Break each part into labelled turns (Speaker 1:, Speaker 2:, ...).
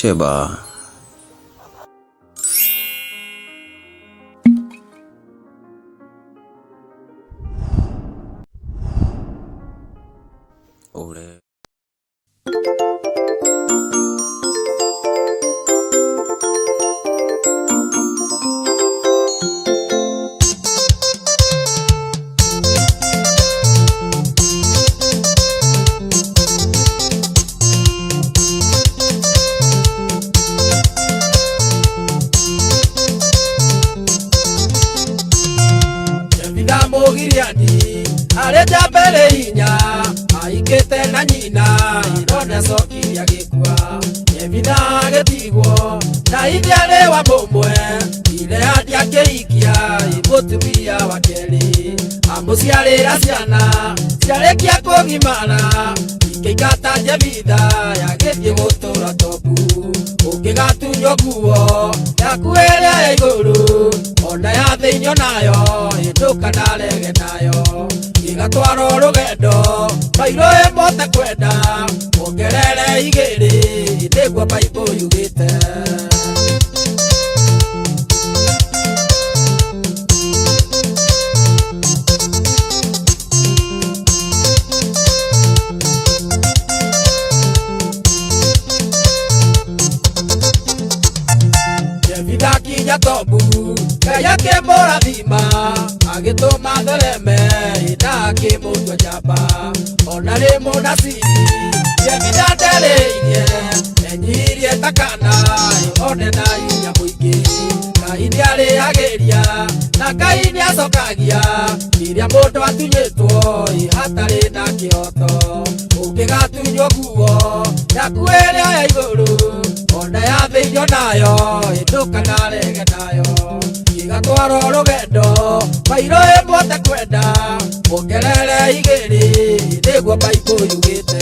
Speaker 1: Sheba. Ore.
Speaker 2: Mogiriani areja mbere hinya aikete na nyina irone coki ya gikua nyebitha getigwo na ithiare wa mũmwe ire andia kĩikia mũtumia wa kerĩ amuciarĩra ciana ciarĩkia kũgimara ikĩingata Nyebitha yagĩthiĩ gũtũra Tobu ũngĩgatunywo nguo yaku ĩrĩa ya igũrũ ona ya thĩinĩ nayo ndũkanarege nayo igatwarwo rũgendo mairo ĩmwe kwenda ongerere igĩrĩ nĩguo Bible yugĩte. Nyebitha kinya Tobu Kaya kĩmũrathima agĩtũma thereme na akĩmũtua njamba ona rĩ mũnaciri Nyebitha nderĩirie enyirie ta kana one na hinya mũingĩ Ngai nĩarĩagĩria na Ngai nĩacokagia iria mũndũ atunyĩtwo hatarĩ na kĩhoto ũngĩgatunywo nguo yaku ĩrĩa ya igũrũ ona ya thĩinĩ nayo ndũkanarege nayo igatwarwo rũgendo mairo ĩmwe kwenda ongerere igĩrĩ nĩguo Bible yugĩte.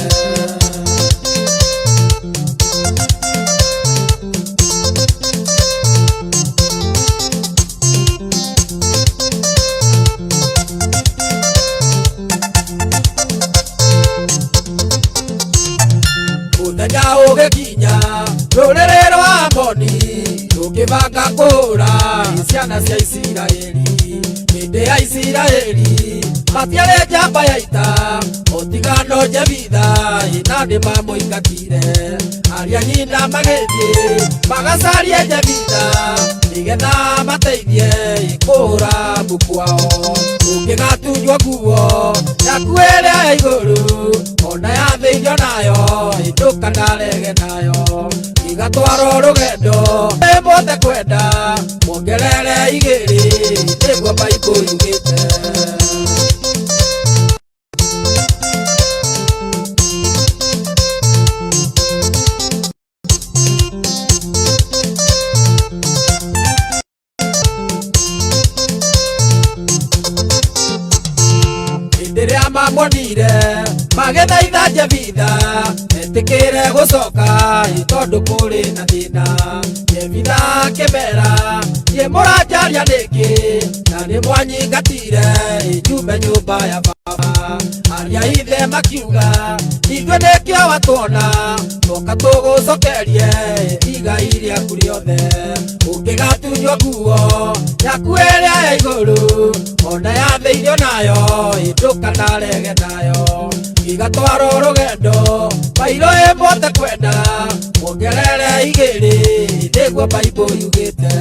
Speaker 2: Mũthenya ũgĩkinya rũrĩrĩ rwa Amoni rũkĩbanga kũũra ciana cia Isiraeli hĩndĩ ya Isiraeli matiarĩ njamba ya ita ũtigano Nyebitha na nĩmamũingatire aria nyina magĩthiĩ magacarie Nyebitha nĩgetha mateithie kũũra mũkwao ũngĩgatunywo nguo yaku ĩrĩa ya igũrũ ona ya thĩinĩ nayo ndũkanarege nayo igatwarwo rũgendo ĩmwe kwenda ongerere igĩrĩ nĩguo Bible yugĩte. Rĩrĩa mamonire magĩthaitha Nyebitha etĩkĩre gũcoka tondũ kũrĩ na thĩna Nyebitha akĩmera niĩ mũranjaria nĩkĩ na nĩmwanyingatire njume nyũmba ya baba aria ithe makiuga ithuĩ nĩkĩo watuona twoka tũgũcokerie igai rĩaku rĩothe ũngĩgatunywo nguo yaku ĩrĩa ya igũrũ ona ya thĩinĩ nayo ndũkanarege nayo igatwarwo rũgendo mairo ĩmwe kwenda ongerere igĩrĩ nĩguo Bible yugĩte.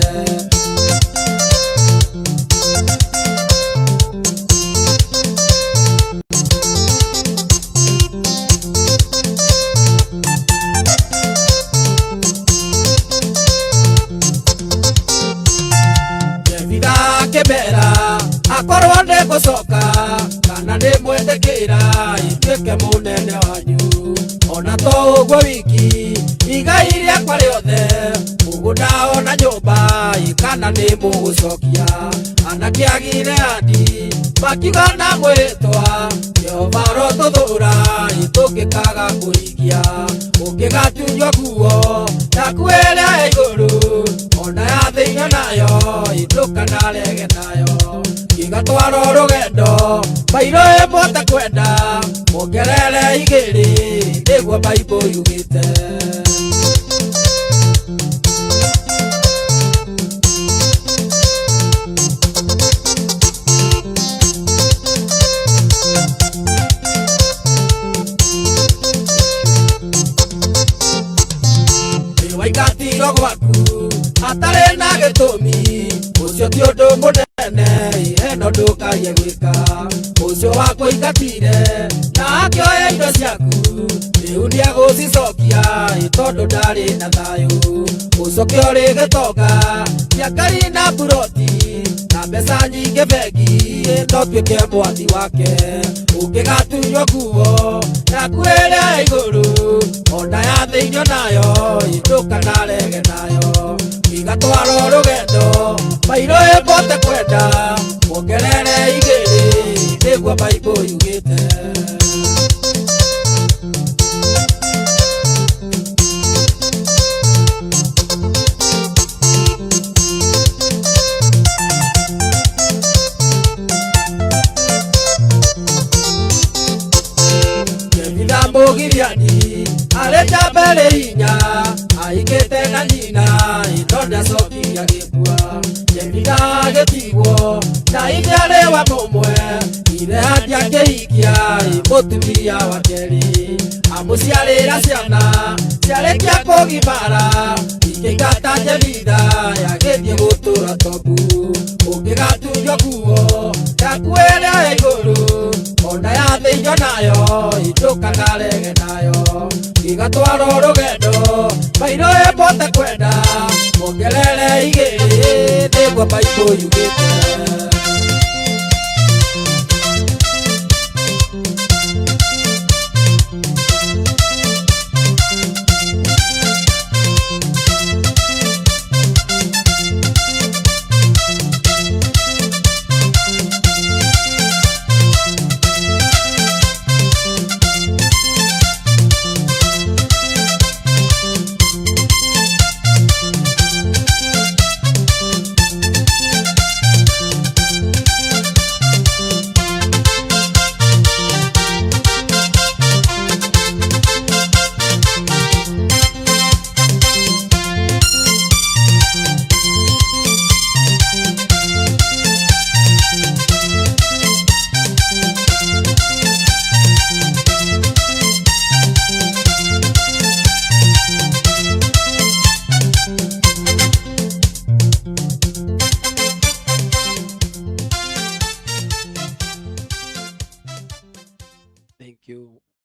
Speaker 2: Nyebitha akĩmera akorwo nĩngũcoka kana nĩmwendekĩra ituĩke mũnene wanyu ona to ũguo wiki igai rĩakwa rĩothe mũgũnda ona nyũmba kana nĩmũgũcokia anake a Gileadi makiuga na mwĩtwa Jehova arotũthũra tũngĩkaga kũhingia ũngĩgatunywo nguo yaku ĩrĩa ya igũrũ ona ya thĩinĩ nayo ndũkanarege nayo igatwarwo rũgendo mairo ĩmwe kwenda ongerere igĩrĩ nĩguo Bible yugĩte. mundu munene eno ndukagie gwika ucio wakwa ingatire na akioya indo ciaku riu ndiagucicokia tondu ndari na thayu ucoke uri gitonga ciakari na buroti na mbeca nyingi bengi no tuike mwathi wake ukigatunywo nguo yaku iria iguru ona ya thiinio nayo ndukanarege nayo igatwara rugendo mairo imbote kwenda wongerere igiri niguo Bible yugite. Mugiriani areja mbere hinya aigite na nyina itonda cokia gikua Jemina gĩtigwo na ithe wa mũmwe ire handia kĩhikia mũtumia wa kerĩ amũciarĩra ciana ciarĩkia kũgimara ikĩingata Jemina yagĩthiĩ gũtũũra Tobu ũngĩgatunywo nguo yaku ĩrĩa ya igũrũ ona ya thĩinyo nayo ndukanarege nayo igatwara rugendo mairo imbote kwenda wongerere igiri niguo Bible yugite.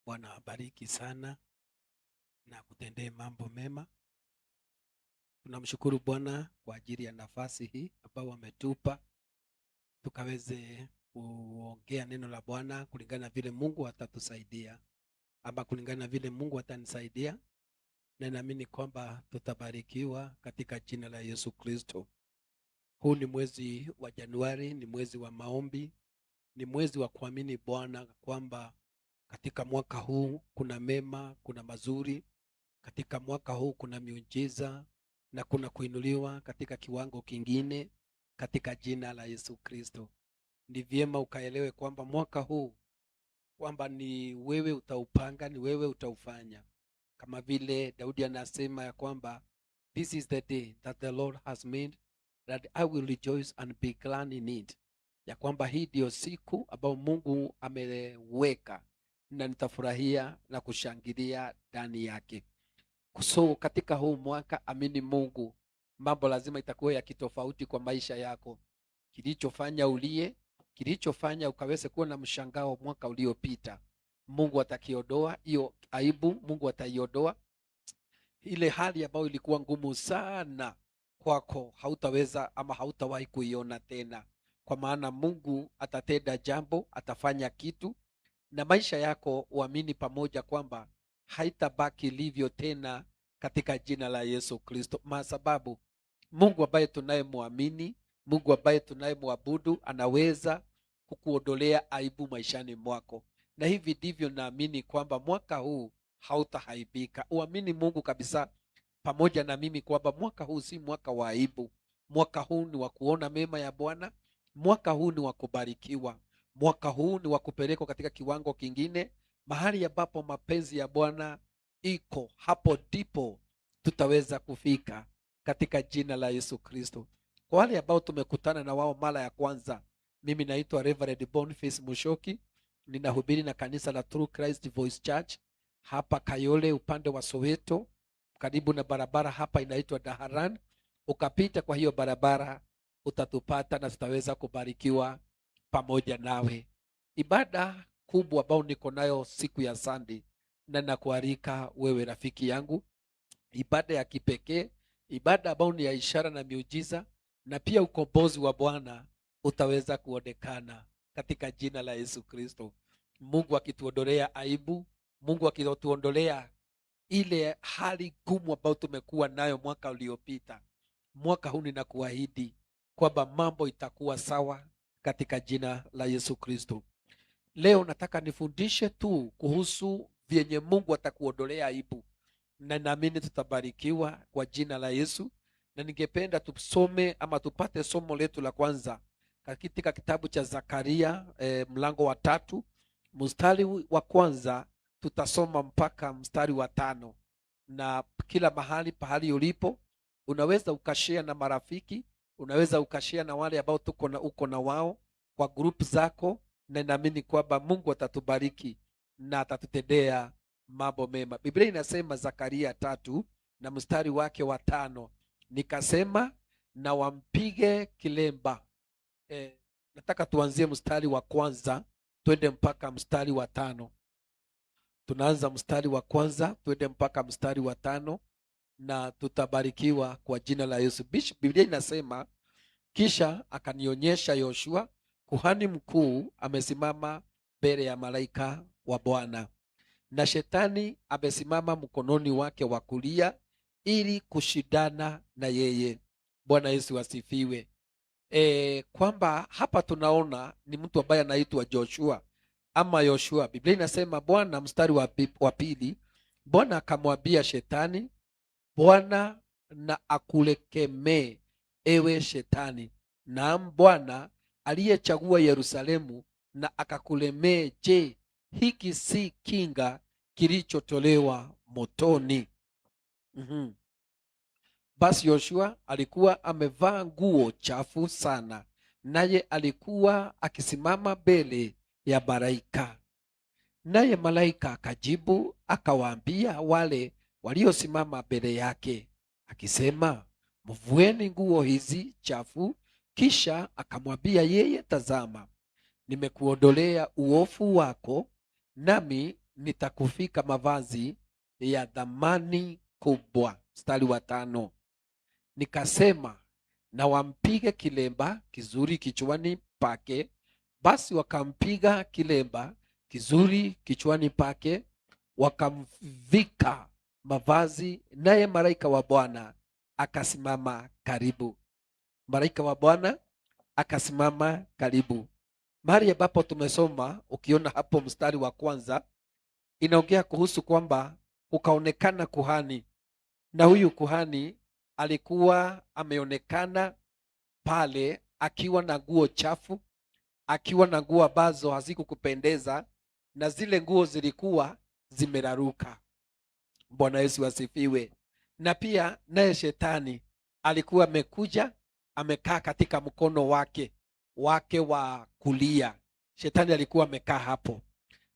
Speaker 1: Bwana abariki sana na kutendee mambo mema. Tunamshukuru Bwana kwa ajili ya nafasi hii ambayo ametupa tukaweze kuongea neno la Bwana kulingana vile Mungu atatusaidia ama kulingana vile Mungu atanisaidia, na naamini kwamba tutabarikiwa katika jina la Yesu Kristo. Huu ni mwezi wa Januari, ni mwezi wa maombi, ni mwezi wa kuamini Bwana kwamba katika mwaka huu kuna mema, kuna mazuri. Katika mwaka huu kuna miujiza na kuna kuinuliwa katika kiwango kingine katika jina la Yesu Kristo. Ni vyema ukaelewe kwamba mwaka huu kwamba ni wewe utaupanga, ni wewe utaufanya. Kama vile Daudi anasema ya kwamba this is the day that the Lord has made, that I will rejoice and be glad in it. Ya kwamba hii ndio siku ambayo Mungu ameweka na nitafurahia na kushangilia ndani yake. So katika huu mwaka amini Mungu, mambo lazima itakuwa ya kitofauti kwa maisha yako. Kilichofanya ulie, kilichofanya ukaweze kuwa na mshangao mwaka uliopita, Mungu atakiondoa hiyo aibu. Mungu ataiondoa ile hali ambayo ilikuwa ngumu sana kwako, hautaweza ama hautawahi kuiona tena, kwa maana Mungu atatenda jambo, atafanya kitu na maisha yako uamini pamoja kwamba haitabaki livyo tena katika jina la Yesu Kristo. Masababu Mungu ambaye tunayemwamini, Mungu ambaye tunayemwabudu anaweza kukuondolea aibu maishani mwako. Na hivi ndivyo naamini kwamba mwaka huu hautahaibika. Uamini Mungu kabisa pamoja na mimi kwamba mwaka huu si mwaka wa aibu. Mwaka huu ni wa kuona mema ya Bwana. Mwaka huu ni wa kubarikiwa. Mwaka huu ni wa kupelekwa katika kiwango kingine, mahali ambapo mapenzi ya Bwana iko, hapo ndipo tutaweza kufika katika jina la Yesu Kristo. Kwa wale ambao tumekutana na wao mara ya kwanza, mimi naitwa Reverend Boniface Mushoki, ninahubiri na kanisa la True Christ Voice Church hapa Kayole upande wa Soweto, karibu na barabara hapa inaitwa Daharan. Ukapita kwa hiyo barabara utatupata na tutaweza kubarikiwa pamoja nawe. Ibada kubwa ambayo niko nayo siku ya Sunday, na nakualika wewe rafiki yangu, ibada ya kipekee, ibada ambayo ni ya ishara na miujiza, na pia ukombozi wa Bwana utaweza kuonekana katika jina la Yesu Kristo. Mungu akituondolea aibu, Mungu akituondolea ile hali gumu ambayo tumekuwa nayo mwaka uliopita. Mwaka huu ninakuahidi kwamba mambo itakuwa sawa katika jina la Yesu Kristo. Leo nataka nifundishe tu kuhusu vyenye Mungu atakuondolea aibu, na naamini tutabarikiwa kwa jina la Yesu. Na ningependa tusome ama tupate somo letu la kwanza katika kitabu cha Zakaria mlango wa 3 mstari wa kwanza, tutasoma mpaka mstari wa 5. Na kila pahali ulipo unaweza ukashare na marafiki, unaweza ukashare na wale ambao uko na wao kwa group zako, na naamini kwamba Mungu atatubariki na atatutendea mambo mema. Biblia inasema Zakaria 3 na mstari wake wa 5, nikasema na wampige kilemba. Nataka tuanzie mstari wa kwanza twende mpaka mstari wa 5. Tunaanza mstari wa kwanza twende mpaka mstari wa 5 na tutabarikiwa kwa jina la Yesu. Biblia inasema, kisha akanionyesha Yoshua kuhani mkuu amesimama mbele ya malaika wa Bwana, na shetani amesimama mkononi wake wa kulia ili kushindana na yeye. Bwana Yesu asifiwe. Kwamba hapa tunaona ni mtu ambaye anaitwa Joshua ama Yoshua. Biblia inasema Bwana, mstari wa pili, Bwana akamwambia shetani, Bwana na akulekemee ewe shetani, naam Bwana aliyechagua Yerusalemu na akakulemee. Je, hiki si kinga kilichotolewa motoni? Basi Yoshua alikuwa amevaa nguo chafu sana, naye alikuwa akisimama mbele ya malaika. Naye malaika akajibu akawaambia wale waliosimama mbele yake akisema, mvueni nguo hizi chafu. Kisha akamwambia yeye, tazama, nimekuondolea uovu wako, nami nitakufika mavazi ya thamani kubwa. Mstari wa 5, nikasema na wampige kilemba kizuri kichwani pake. Basi wakampiga kilemba kizuri kichwani pake, wakamvika mavazi, naye malaika wa Bwana akasimama karibu. Malaika wa Bwana akasimama karibu. Mahali ambapo tumesoma, ukiona hapo mstari wa kwanza, inaongea kuhusu kwamba kukaonekana kuhani, na huyu kuhani alikuwa ameonekana pale akiwa na nguo chafu, akiwa na nguo ambazo hazikukupendeza, na zile nguo zilikuwa zimeraruka. Bwana Yesu asifiwe. Na pia naye shetani alikuwa amekuja amekaa katika mkono wake wa kulia. Shetani alikuwa amekaa hapo,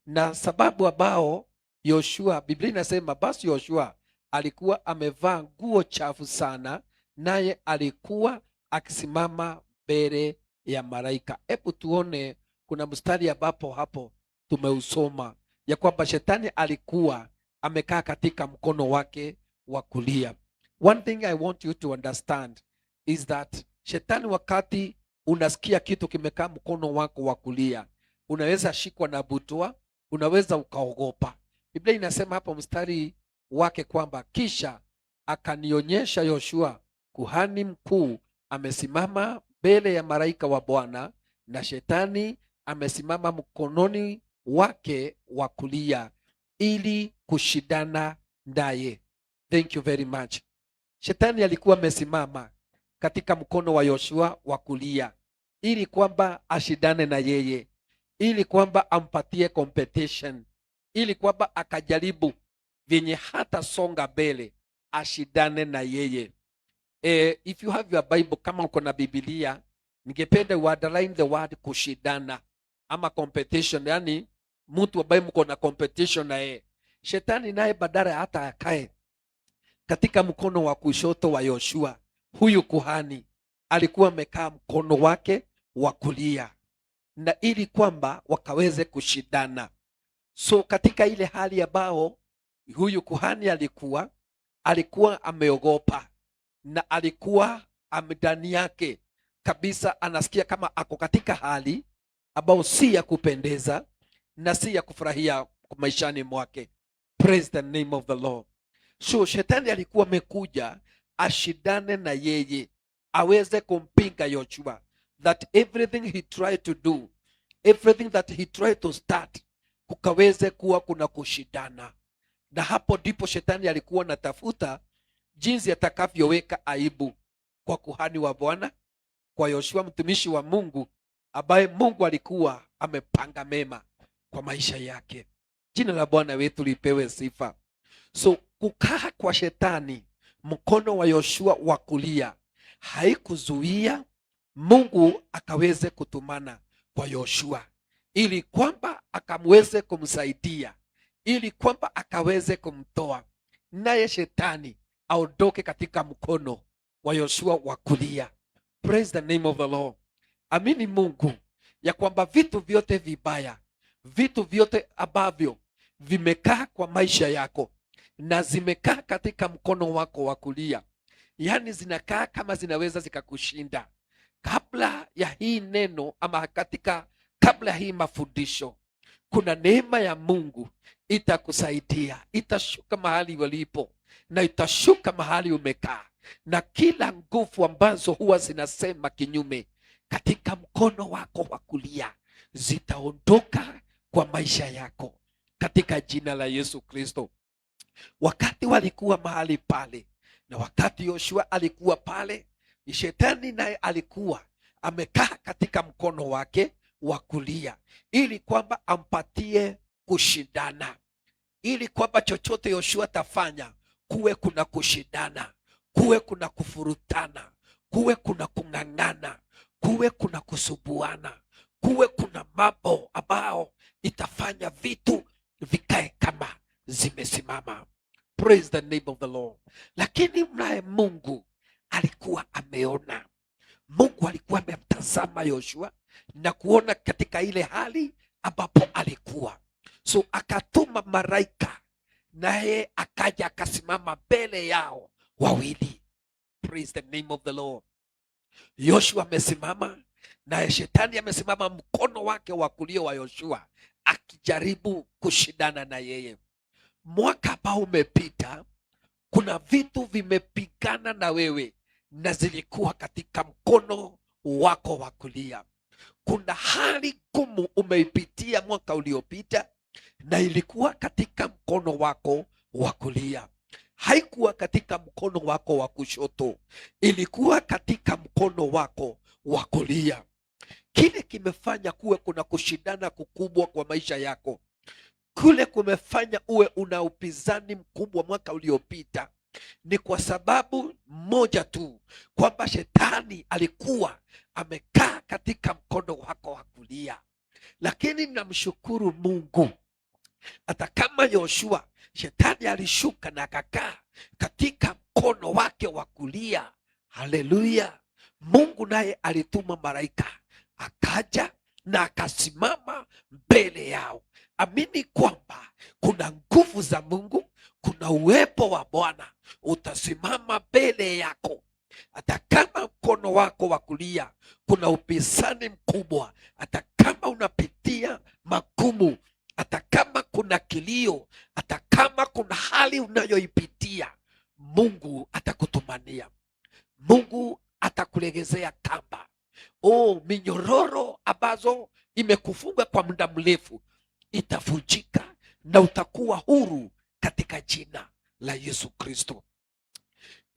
Speaker 1: na sababu ambao Yoshua, Biblia inasema basi Yoshua alikuwa amevaa nguo chafu sana, naye alikuwa akisimama mbele ya malaika. Hebu tuone, kuna mstari ambapo hapo tumeusoma ya kwamba shetani alikuwa amekaa katika mkono wake wa kulia. One thing I want you to understand is that shetani, wakati unasikia kitu kimekaa mkono wako wa kulia, unaweza shikwa na butwa, unaweza ukaogopa. Biblia inasema hapo mstari wake kwamba kisha akanionyesha Yoshua kuhani mkuu amesimama mbele ya malaika wa Bwana, na shetani amesimama mkononi wake wa kulia ili kushindana naye. Thank you very much. Shetani alikuwa amesimama katika mkono wa Yoshua wa kulia ili kwamba ashindane na yeye, ili kwamba ampatie competition, ili kwamba akajaribu vyenye hata songa mbele ashindane na yeye. If you have your Bible, kama uko na Biblia, ningependa underline the word kushindana ama competition, yani mtu ambaye mko na competition na yeye. Shetani naye badala hata akae katika mkono wa kushoto wa Yoshua, huyu kuhani, alikuwa amekaa mkono wake wa kulia, na ili kwamba wakaweze kushindana. So katika ile hali ambao huyu kuhani alikuwa ameogopa, na alikuwa ndani yake kabisa anasikia kama ako katika hali ambao si ya kupendeza na si ya kufurahia maishani mwake. Praise the name of the Lord. So shetani alikuwa amekuja ashindane na yeye, aweze kumpinga Yoshua, that everything he tried to do, everything that he tried to start, kukaweze kuwa kuna kushindana. Na hapo ndipo shetani alikuwa natafuta jinsi atakavyoweka aibu kwa kuhani wa Bwana, kwa Yoshua mtumishi wa Mungu, ambaye Mungu alikuwa amepanga mema kwa maisha yake. Jina la Bwana wetu lipewe sifa. So kukaa kwa shetani mkono wa Yoshua wa kulia haikuzuia Mungu akaweze kutumana kwa Yoshua, ili kwamba akamweze kumsaidia, ili kwamba akaweze kumtoa naye shetani aondoke katika mkono wa Yoshua wa kulia. Praise the name of the Lord. Amini Mungu ya kwamba vitu vyote vibaya, vitu vyote ambavyo vimekaa kwa maisha yako na zimekaa katika mkono wako wa kulia, yani zinakaa kama zinaweza zikakushinda, kabla ya hii neno ama kabla ya hii mafundisho, kuna neema ya Mungu itakusaidia, itashuka mahali walipo na itashuka mahali umekaa, na kila nguvu ambazo huwa zinasema kinyume katika mkono wako wa kulia zitaondoka kwa maisha yako katika jina la Yesu Kristo. Wakati walikuwa mahali pale na wakati Yoshua alikuwa pale, shetani naye alikuwa amekaa katika mkono wake wa kulia, ili kwamba ampatie kushindana, ili kwamba chochote Yoshua atafanya kuwe kuna kushindana, kuwe kuna kufurutana, kuwe kuna kung'ang'ana, kuwe kuna kusubuana, kuwe kuna mambo ambao itafanya vitu vikae kama zimesimama. Praise the name of the Lord. Lakini mnaye Mungu alikuwa ameona, Mungu alikuwa amemtazama Yoshua na kuona katika ile hali ambapo alikuwa. So akatuma malaika, naye akaja akasimama mbele yao wawili. Praise the name of the Lord. Yoshua amesimama, naye shetani amesimama mkono wake wa kulia wa Yoshua akijaribu kushindana na yeye. Mwaka ambao umepita, kuna vitu vimepigana na wewe na zilikuwa katika mkono wako wa kulia. Kuna hali ngumu umeipitia mwaka uliopita na ilikuwa katika mkono wako wa kulia, haikuwa katika mkono wako wa kushoto, ilikuwa katika mkono wako wa kulia. Kile kimefanya kuwe kuna kushindana kukubwa kwa maisha yako, kule kumefanya uwe una upinzani mkubwa mwaka uliopita, ni kwa sababu moja tu, kwamba shetani alikuwa amekaa katika mkono wako wa kulia. Lakini namshukuru Mungu, hata kama Yoshua shetani alishuka na akakaa katika mkono wake wa kulia, haleluya, Mungu naye alituma malaika akaja na akasimama mbele yao. Amini kwamba kuna nguvu za Mungu, kuna uwepo wa Bwana utasimama mbele yako. Hata kama mkono wako wa kulia kuna upinzani mkubwa, hata kama unapitia magumu, hata kama kuna kilio, hata kama kuna hali unayoipitia, Mungu atakutumania, Mungu atakulegezea kamba. Minyororo ambazo imekufunga kwa muda mrefu itavunjika na utakuwa huru katika jina la Yesu Kristo.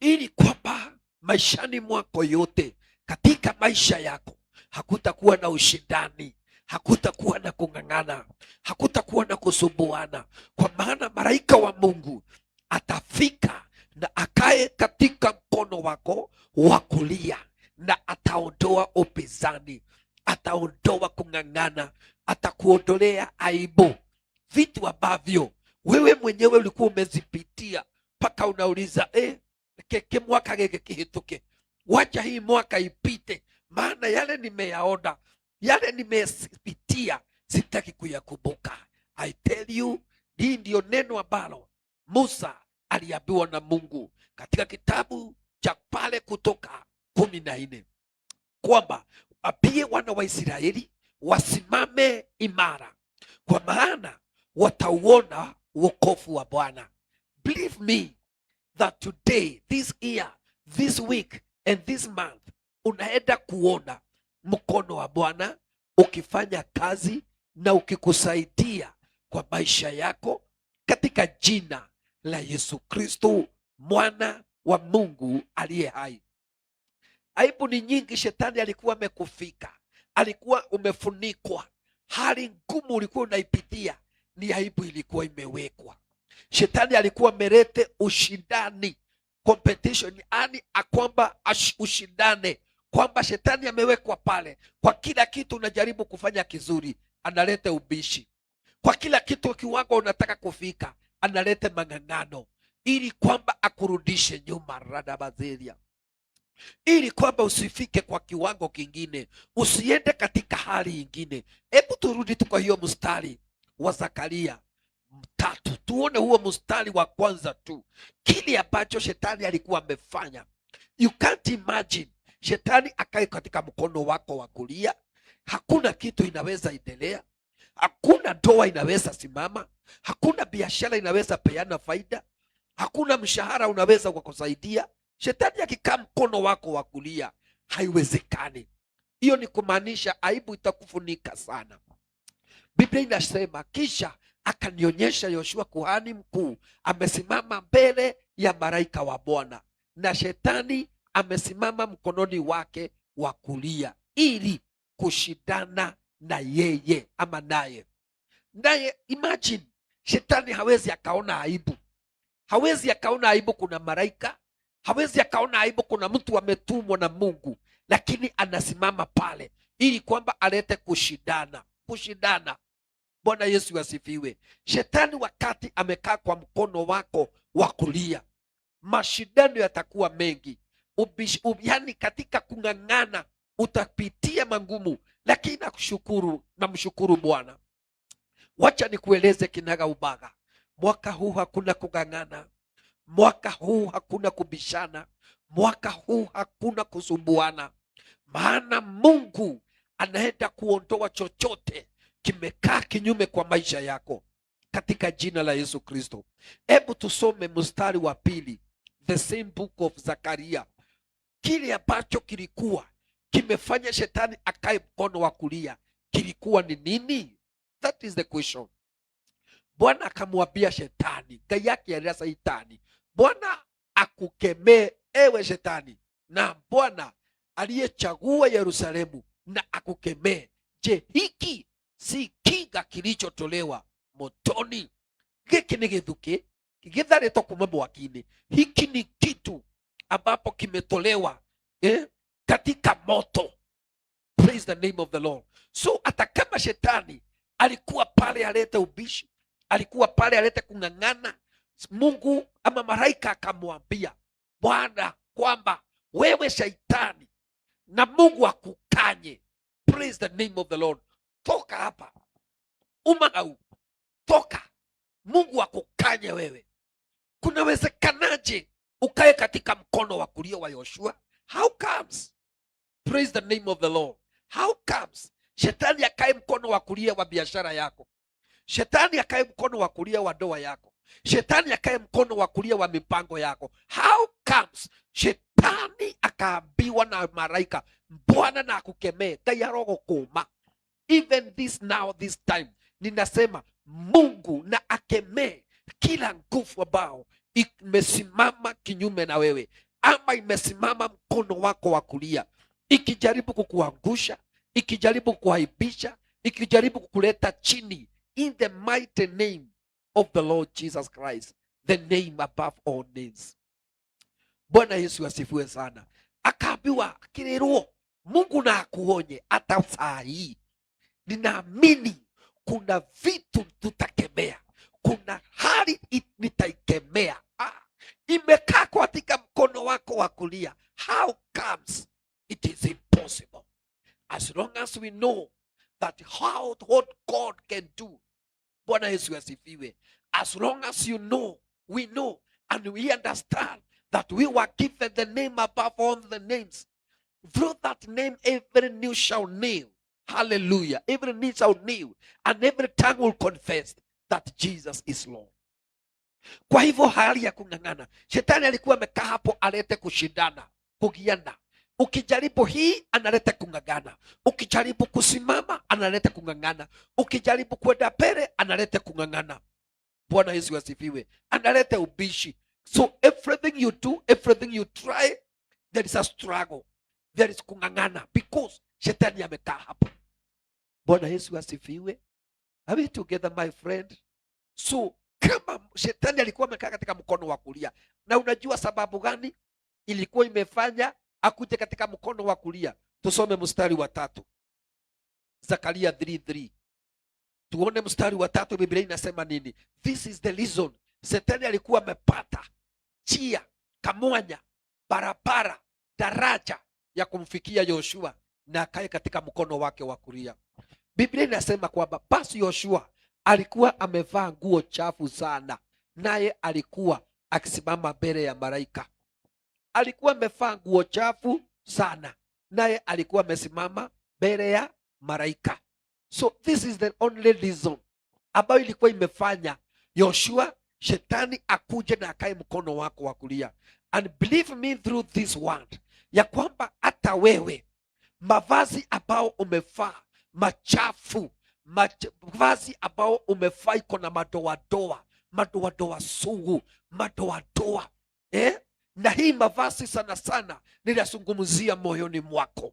Speaker 1: Ili kwamba maishani mwako yote, katika maisha yako, hakutakuwa na ushindani, hakutakuwa na kung'ang'ana, hakutakuwa na kusumbuana, kwa maana malaika wa Mungu atafika na akae katika mkono wako wa kulia, na ataondoa upinzani, ataondoa kung'ang'ana, atakuondolea aibu, vitu ambavyo wewe mwenyewe ulikuwa umezipitia mpaka unauliza keke mwaka geke kihituke
Speaker 3: wacha hii mwaka ipite, maana yale nimeyaona, yale nimepitia sitaki kuyakumbuka. I tell you, hii ndio neno ambalo Musa aliambiwa na Mungu katika kitabu cha pale Kutoka 14 kwamba apie wana wa Israeli wasimame imara, kwa maana watauona wokovu wa Bwana. Believe me that today, this year, this week and this month unaenda kuona mkono wa Bwana ukifanya kazi na ukikusaidia kwa maisha yako, katika jina la Yesu Kristo, mwana wa Mungu aliye hai. Aibu ni nyingi shetani alikuwa amekufika, alikuwa umefunikwa. Hali ngumu ulikuwa unaipitia, ni aibu ilikuwa imewekwa. Shetani alikuwa amelete ushindani, competition, yani akwamba ushindane, kwamba shetani amewekwa pale. Kwa kila kitu unajaribu kufanya kizuri, analete ubishi. Kwa kila kitu kiwango unataka kufika, analete mang'ang'ano, ili kwamba akurudishe nyuma, radabazelia, ili kwamba usifike kwa kiwango kingine, usiende katika hali ingine. Hebu turudi tu kwa hiyo mstari wa Zakaria 3, tuone huo mstari wa kwanza tu, kile ambacho shetani alikuwa amefanya. You can't imagine shetani akae katika mkono wako wa kulia, hakuna kitu inaweza endelea, hakuna ndoa inaweza simama, hakuna biashara inaweza peana faida, hakuna mshahara unaweza kukusaidia. Shetani akikaa mkono wako wa kulia, haiwezekani. Hiyo ni kumaanisha aibu itakufunika sana. Biblia inasema, kisha akanionyesha Yoshua kuhani mkuu amesimama mbele ya malaika wa Bwana, na shetani amesimama mkononi wake wa kulia, ili kushindana na yeye ama naye. Imagine, shetani hawezi akaona aibu, hawezi akaona aibu kuna malaika, hawezi akaona aibu kuna mtu ametumwa na Mungu, lakini anasimama pale ili kwamba alete kushindana. Bwana Yesu asifiwe. Shetani wakati amekaa kwa mkono wako wa kulia, mashindano yatakuwa mengi. Yani katika kung'ang'ana utapitia magumu, lakini namshukuru Bwana. Wacha nikueleze kinaga ubaga, mwaka huu hakuna kung'ang'ana, mwaka huu hakuna kubishana, mwaka huu hakuna kusumbuana, maana Mungu anaenda kuondoa chochote kimekaa kinyume kwa maisha yako, katika jina la Yesu Kristo. Hebu tusome mstari wa 2, the same book of Zakaria. Kile ambacho kilikuwa kimefanya shetani akae mkono wa kulia kilikuwa ni nini? That is the question. Bwana akamwambia shetani, gai yake ya Shetani, Bwana akukemee ewe shetani, na Bwana aliyechagua Yerusalemu na akukemee. Je, hiki si kinga kilichotolewa motoni? Giki ni githuki kigitharitwo kuma mwaki-ini. Hiki ni kitu ambapo kimetolewa katika moto. Praise the name of the Lord. So hata kama shetani alikuwa pale alete ubishi, alikuwa pale alete kung'ang'ana, Mungu ama malaika akamwambia Bwana kwamba wewe shetani, na Mungu akukanye. Praise the name of the Lord. Toka hapa, umau, toka. Mungu akukanye wewe. Kunawezekanaje ukae katika mkono wa kulia wa Yoshua? How comes? Praise the name of the Lord. How comes shetani akae mkono wa kulia wa biashara yako? Shetani akae mkono wa kulia wa ndoa yako? Shetani akae mkono wa kulia wa mipango yako? How comes shetani akaambiwa na malaika, Bwana na akukemee, kayarogo kuma? Even this time, ninasema Mungu na akemee kila nguvu ambao imesimama kinyume na wewe, ama imesimama mkono wako wa kulia, ikijaribu kukuangusha, ikijaribu kuaibisha, ikijaribu kukuleta chini. In the mighty name of the Lord Jesus Christ, the name above all names. Bwana Yesu asifiwe sana. Akaambiwa kirero, Mungu na akuonye hata saa hii. Ninaamini kuna vitu tutakemea, kuna hali nitaikemea, imekaa katika mkono wako wa kulia. How comes? It is impossible. As long as we know that what God can do. Bwana Yesu asifiwe. As long as you know, we know, and we understand that we were given the name above all the names. Through that name, every knee shall kneel. Hallelujah. Every knee shall kneel, and every tongue will confess that Jesus is Lord. Kwa hivyo hali ya kung'ang'ana, shetani alikuwa amekaa hapo alete kushindana, kugiana. Ukijaribu hii analeta kung'ang'ana, ukijaribu kusimama analeta kung'ang'ana, ukijaribu kwenda mbele analeta kung'ang'ana. Bwana Yesu asifiwe. Analeta ubishi. So everything you do, everything you try, there is a struggle, there is kung'ang'ana, because shetani amekaa hapo. Bwana Yesu asifiwe. Are we together, my friend? So kama shetani alikuwa amekaa katika mkono wa kulia, na unajua sababu gani ilikuwa imefanya akuje katika mkono wa kulia? Tusome mstari wa 3, Zakaria 3:3. Tuone mstari wa 3, Biblia inasema nini? This is the reason shetani alikuwa amepata njia, kamwanya, barabara, daraja ya kumfikia Yoshua na akae katika mkono wake wa kulia. Biblia inasema kwamba basi Yoshua alikuwa amevaa nguo chafu sana, naye alikuwa akisimama mbele ya malaika. Alikuwa amevaa nguo chafu sana, naye alikuwa amesimama mbele ya malaika. So this is the only reason ambayo ilikuwa imefanya Yoshua shetani akuje na akae mkono wako wa kulia. And believe me through this word, ya kwamba hata wewe mavazi ambao umevaa machafu, mavazi ambao umevaa iko na madoadoa sugu, madoadoa na hii mavazi sana sana ninazungumzia moyoni mwako,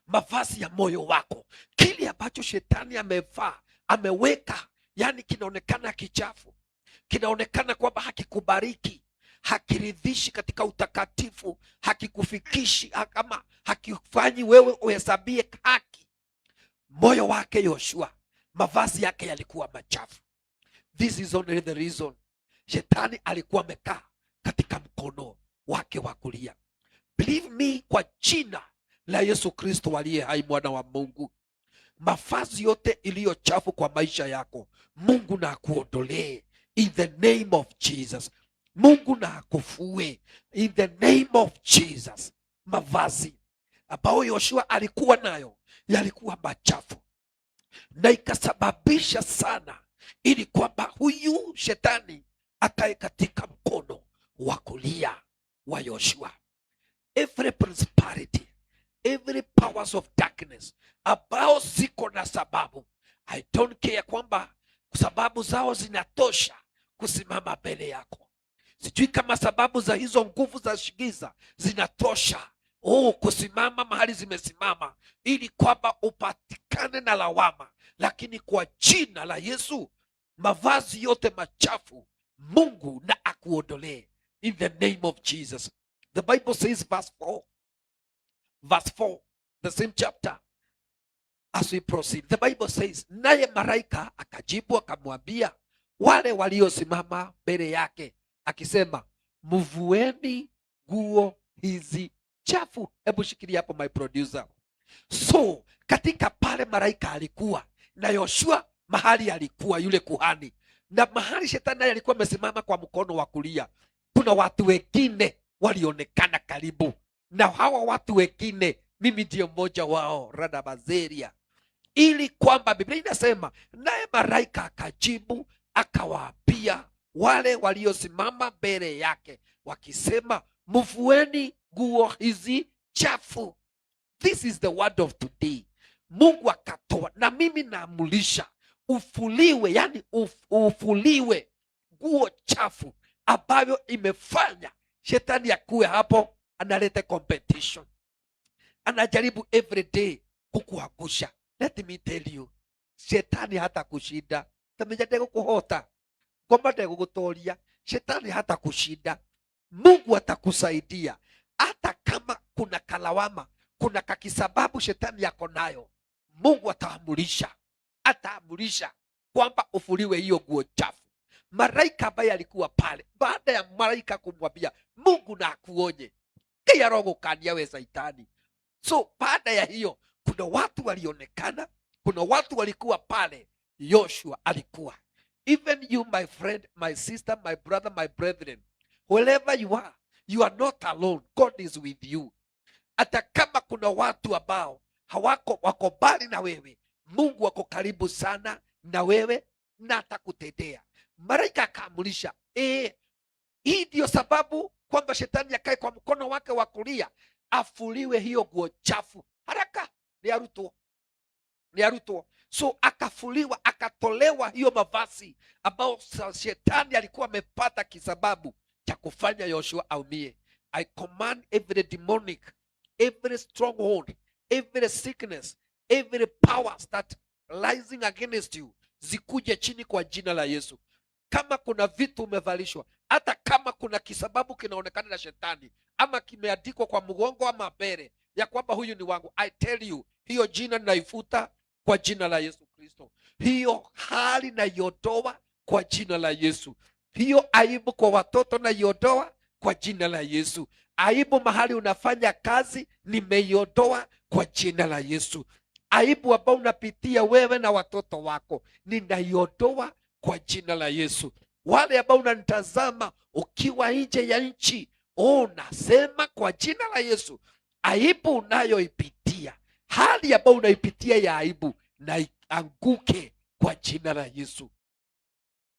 Speaker 3: mavazi ya moyo wako. Kile ambacho shetani amevaa, ameweka, yani kinaonekana kichafu, kinaonekana kwamba hakikubariki, hakiridhishi katika utakatifu, hakikufikishi, kama hakifanyi wewe uhesabie haki. Moyo wake Yoshua, mavazi yake yalikuwa machafu. This is only the reason shetani alikuwa amekaa katika mkono wake wa kulia. Believe me, kwa jina la Yesu Kristo aliye hai, mwana wa Mungu, mavazi yote iliyo chafu kwa maisha yako, Mungu na akuondolee in the name of Jesus. Mungu na akufue in the name of Jesus. Mavazi ambayo Yoshua alikuwa nayo yalikuwa machafu, na ikasababisha sana ili kwamba huyu shetani akae katika mkono wa kulia wa Yoshua. Every principality, every powers of darkness ambao ziko na sababu, I don't care kwamba sababu zao zinatosha kusimama mbele yako. Sijui kama sababu za hizo nguvu za giza zinatosha kusimama mahali zimesimama, ili kwamba upatikane na lawama. Lakini kwa jina la Yesu, mavazi yote machafu Mungu na akuondolee in the name of Jesus. The Bible says verse 4, the same chapter, as we proceed, the Bible says, naye malaika akajibu akamwambia wale waliosimama mbele yake akisema, mvueni nguo hizi chafu. Hebu shikilia hapo, my producer. So katika pale malaika alikuwa na Yoshua mahali alikuwa yule kuhani, na mahali shetani naye alikuwa amesimama kwa mkono wa kulia, kuna watu wengine walionekana karibu na hawa watu wengine, mimi ndio mmoja wao, Radabazeria, ili kwamba Biblia inasema naye malaika akajibu akawaapia wale waliosimama mbele yake wakisema, mvueni nguo hizi chafu. This is the word of today. Mungu akatoa, na mimi naamulisha ufuliwe, yani ufuliwe nguo chafu ambayo imefanya shetani akuwe hapo, analeta competition, anajaribu every day kukuangusha. Let me tell you, shetani hata kushinda, tamejadego kuhota kwamba ndego gutoria, shetani hata kushinda. Mungu atakusaidia hata kama kuna kalawama, kuna kakisababu shetani yako nayo. Mungu ataamurisha kwamba ufuliwe hiyo nguo chafu. Malaika ambaye alikuwa pale, baada ya malaika kumwambia Mungu na akuonye kia roho kania we Saitani. So baada ya hiyo kuna watu walionekana, kuna watu walikuwa pale. Yoshua alikuwa. Even you my friend, my sister, my brother, my brethren, wherever you are not alone. God is with you. Hata kama kuna watu ambao wako mbali na wewe, Mungu wako karibu sana na wewe na atakutendea. Malaika akaamurisha, hii ndio sababu kwamba shetani akae kwa mkono wake wa kulia, afuliwe hiyo nguo chafu haraka, ni arutwo. So akafuliwa, akatolewa hiyo mavazi ambao shetani alikuwa amepata kisababu cha kufanya Yoshua aumie. I command every demonic, every stronghold, every sickness, every powers that rising against you zikuje chini kwa jina la Yesu. Kama kuna vitu umevalishwa, hata kama kuna kisababu kinaonekana na shetani ama kimeandikwa kwa mgongo ama mbele ya kwamba huyu ni wangu, I tell you, hiyo jina ninaifuta kwa jina la Yesu Kristo. Hiyo hali naiondoa kwa jina la Yesu. Hiyo aibu kwa watoto naiondoa kwa jina la Yesu. Aibu mahali unafanya kazi nimeiondoa kwa jina la Yesu. Aibu ambao unapitia wewe na watoto wako ninaiondoa kwa jina la Yesu. Wale ambao unanitazama ukiwa nje ya nchi, nasema kwa jina la Yesu, aibu unayoipitia, hali ambayo unaipitia ya aibu, na anguke kwa jina la Yesu.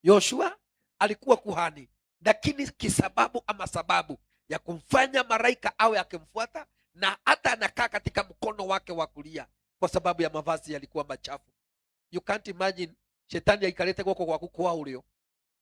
Speaker 3: Yoshua alikuwa kuhani, lakini kisababu ama sababu ya kumfanya malaika awe akimfuata na hata anakaa katika mkono wake wa kulia, kwa sababu ya mavazi yalikuwa machafu. You can't imagine shetani aikalete kwako kwa kukoa ulio.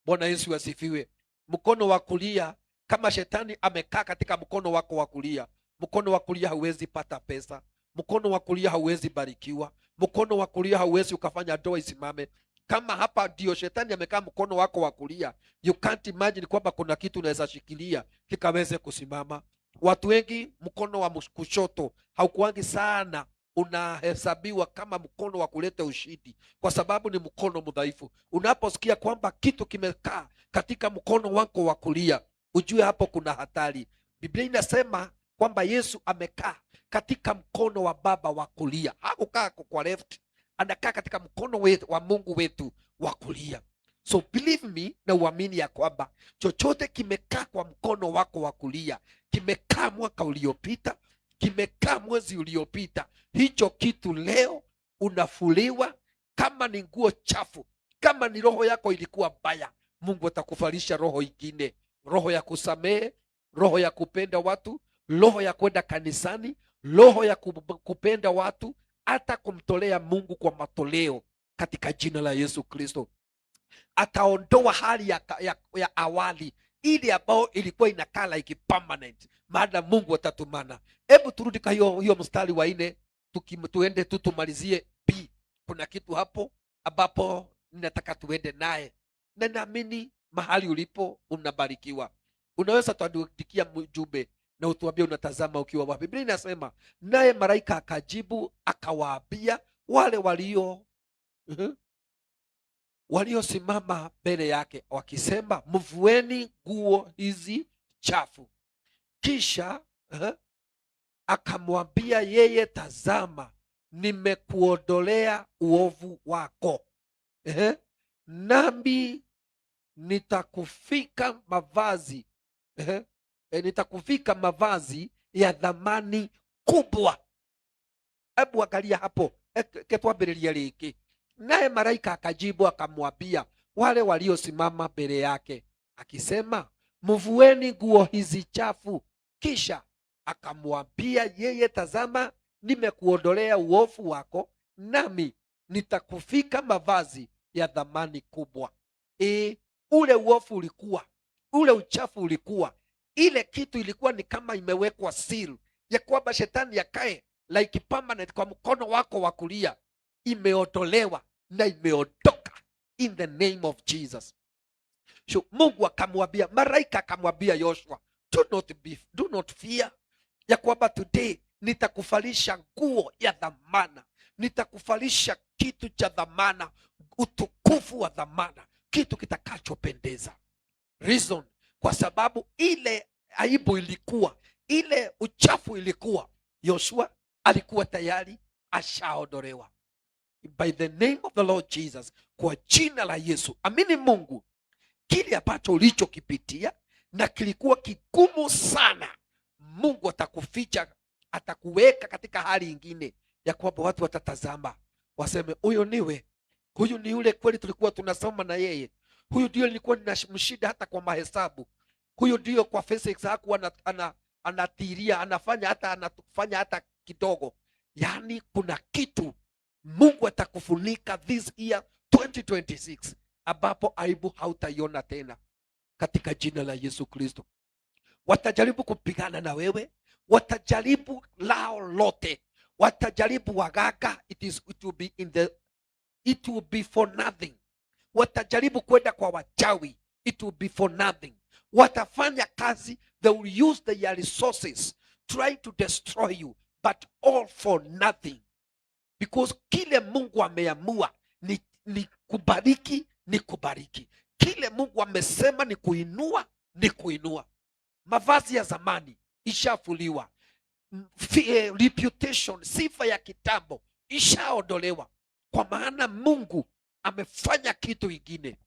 Speaker 3: Bwana Yesu asifiwe. Mkono wa kulia, kama shetani amekaa katika mkono wako wa kulia, mkono wa kulia hauwezi pata pesa, mkono wa kulia hauwezi barikiwa, mkono wa kulia hauwezi ukafanya ndoa isimame. Kama hapa ndio shetani amekaa mkono wako wa kulia, you can't imagine kwamba kuna kitu unaweza shikilia kikaweze kusimama. Watu wengi mkono wa kushoto haukuangi sana unahesabiwa kama mkono wa kuleta ushindi, kwa sababu ni mkono mdhaifu. Unaposikia kwamba kitu kimekaa katika mkono wako wa kulia, ujue hapo kuna hatari. Biblia inasema kwamba Yesu amekaa katika mkono wa Baba wa kulia. Hakukaa kwa left, anakaa katika mkono wetu wa Mungu wetu wa kulia. So believe me, na uamini ya kwamba chochote kimekaa kwa mkono wako wa kulia, kimekaa mwaka uliopita, kimekaa mwezi uliopita, hicho kitu leo unafuliwa. Kama ni nguo chafu, kama ni roho yako ilikuwa mbaya, Mungu atakufalisha roho ingine, roho ya kusamehe, roho ya kupenda watu, roho ya kwenda kanisani, roho ya kupenda watu, hata kumtolea Mungu kwa matoleo katika jina la Yesu Kristo. Ataondoa hali ya awali ile ambayo ilikuwa inakaa like permanent, maana Mungu atatumana. Hebu turudi kwa hiyo mstari wa 4, tuende tumalizie B. Kuna kitu hapo ambapo ninataka tuende naye, na naamini mahali ulipo unabarikiwa. Unaweza tuandikia mjumbe na utuambie unatazama ukiwa wapi. Biblia inasema, naye malaika akajibu akawaambia wale waliosimama mbele yake wakisema, mvueni nguo hizi chafu. Kisha akamwambia yeye, tazama, nimekuondolea uovu wako, nami nitakufika mavazi ya dhamani kubwa. Hebu angalia hapo, ketwambĩrĩria rĩngĩ. Naye malaika akajibu akamwambia wale waliosimama mbele yake akisema, mvueni nguo hizi chafu. Kisha akamwambia yeye, tazama, nimekuondolea uovu wako, nami nitakufika mavazi ya dhamani kubwa. Ule uovu ulikuwa, ule uchafu ulikuwa, ile kitu ilikuwa ni kama imewekwa seal ya kwamba shetani yakae like permanent kwa mkono wako wa kulia, imeondolewa na imeondoka in the name of Jesus. So Mungu akamwambia, malaika akamwambia Yoshua, do not fear, ya kwamba today nitakufalisha nguo ya dhamana, nitakufalisha kitu cha dhamana, utukufu wa dhamana, kitu kitakachopendeza. Reason, kwa sababu ile aibu ilikuwa, ile uchafu ilikuwa, Yoshua alikuwa tayari ashaondolewa. By the name of the Lord Jesus, kwa jina la Yesu, amini Mungu, kile ambacho ulichokipitia na kilikuwa kigumu sana, Mungu atakuficha, atakuweka katika hali ingine ya kwamba watu watatazama waseme, huyo niwe, huyu ni yule kweli tulikuwa tunasoma na yeye, huyu ndio nilikuwa ninamshida hata kwa mahesabu, huyu ndio kwa physics hakuwa anatiria, anafanya hata kidogo. Yani kuna kitu Mungu atakufunika this year 2026 ambapo aibu hautaiona tena katika jina la Yesu Kristo. Watajaribu kupigana na wewe, watajaribu lao lote, watajaribu waganga, it will be for nothing. Watajaribu kwenda kwa wachawi, it will be for nothing. Watafanya kazi, they will use their resources trying to destroy you, but all for nothing, because kile Mungu ameamua ni kubariki, ni kubariki. Kile Mungu amesema ni kuinua, ni kuinua. Mavazi ya zamani ishafuliwa, reputation, sifa ya kitambo ishaondolewa, kwa maana Mungu amefanya kitu ingine.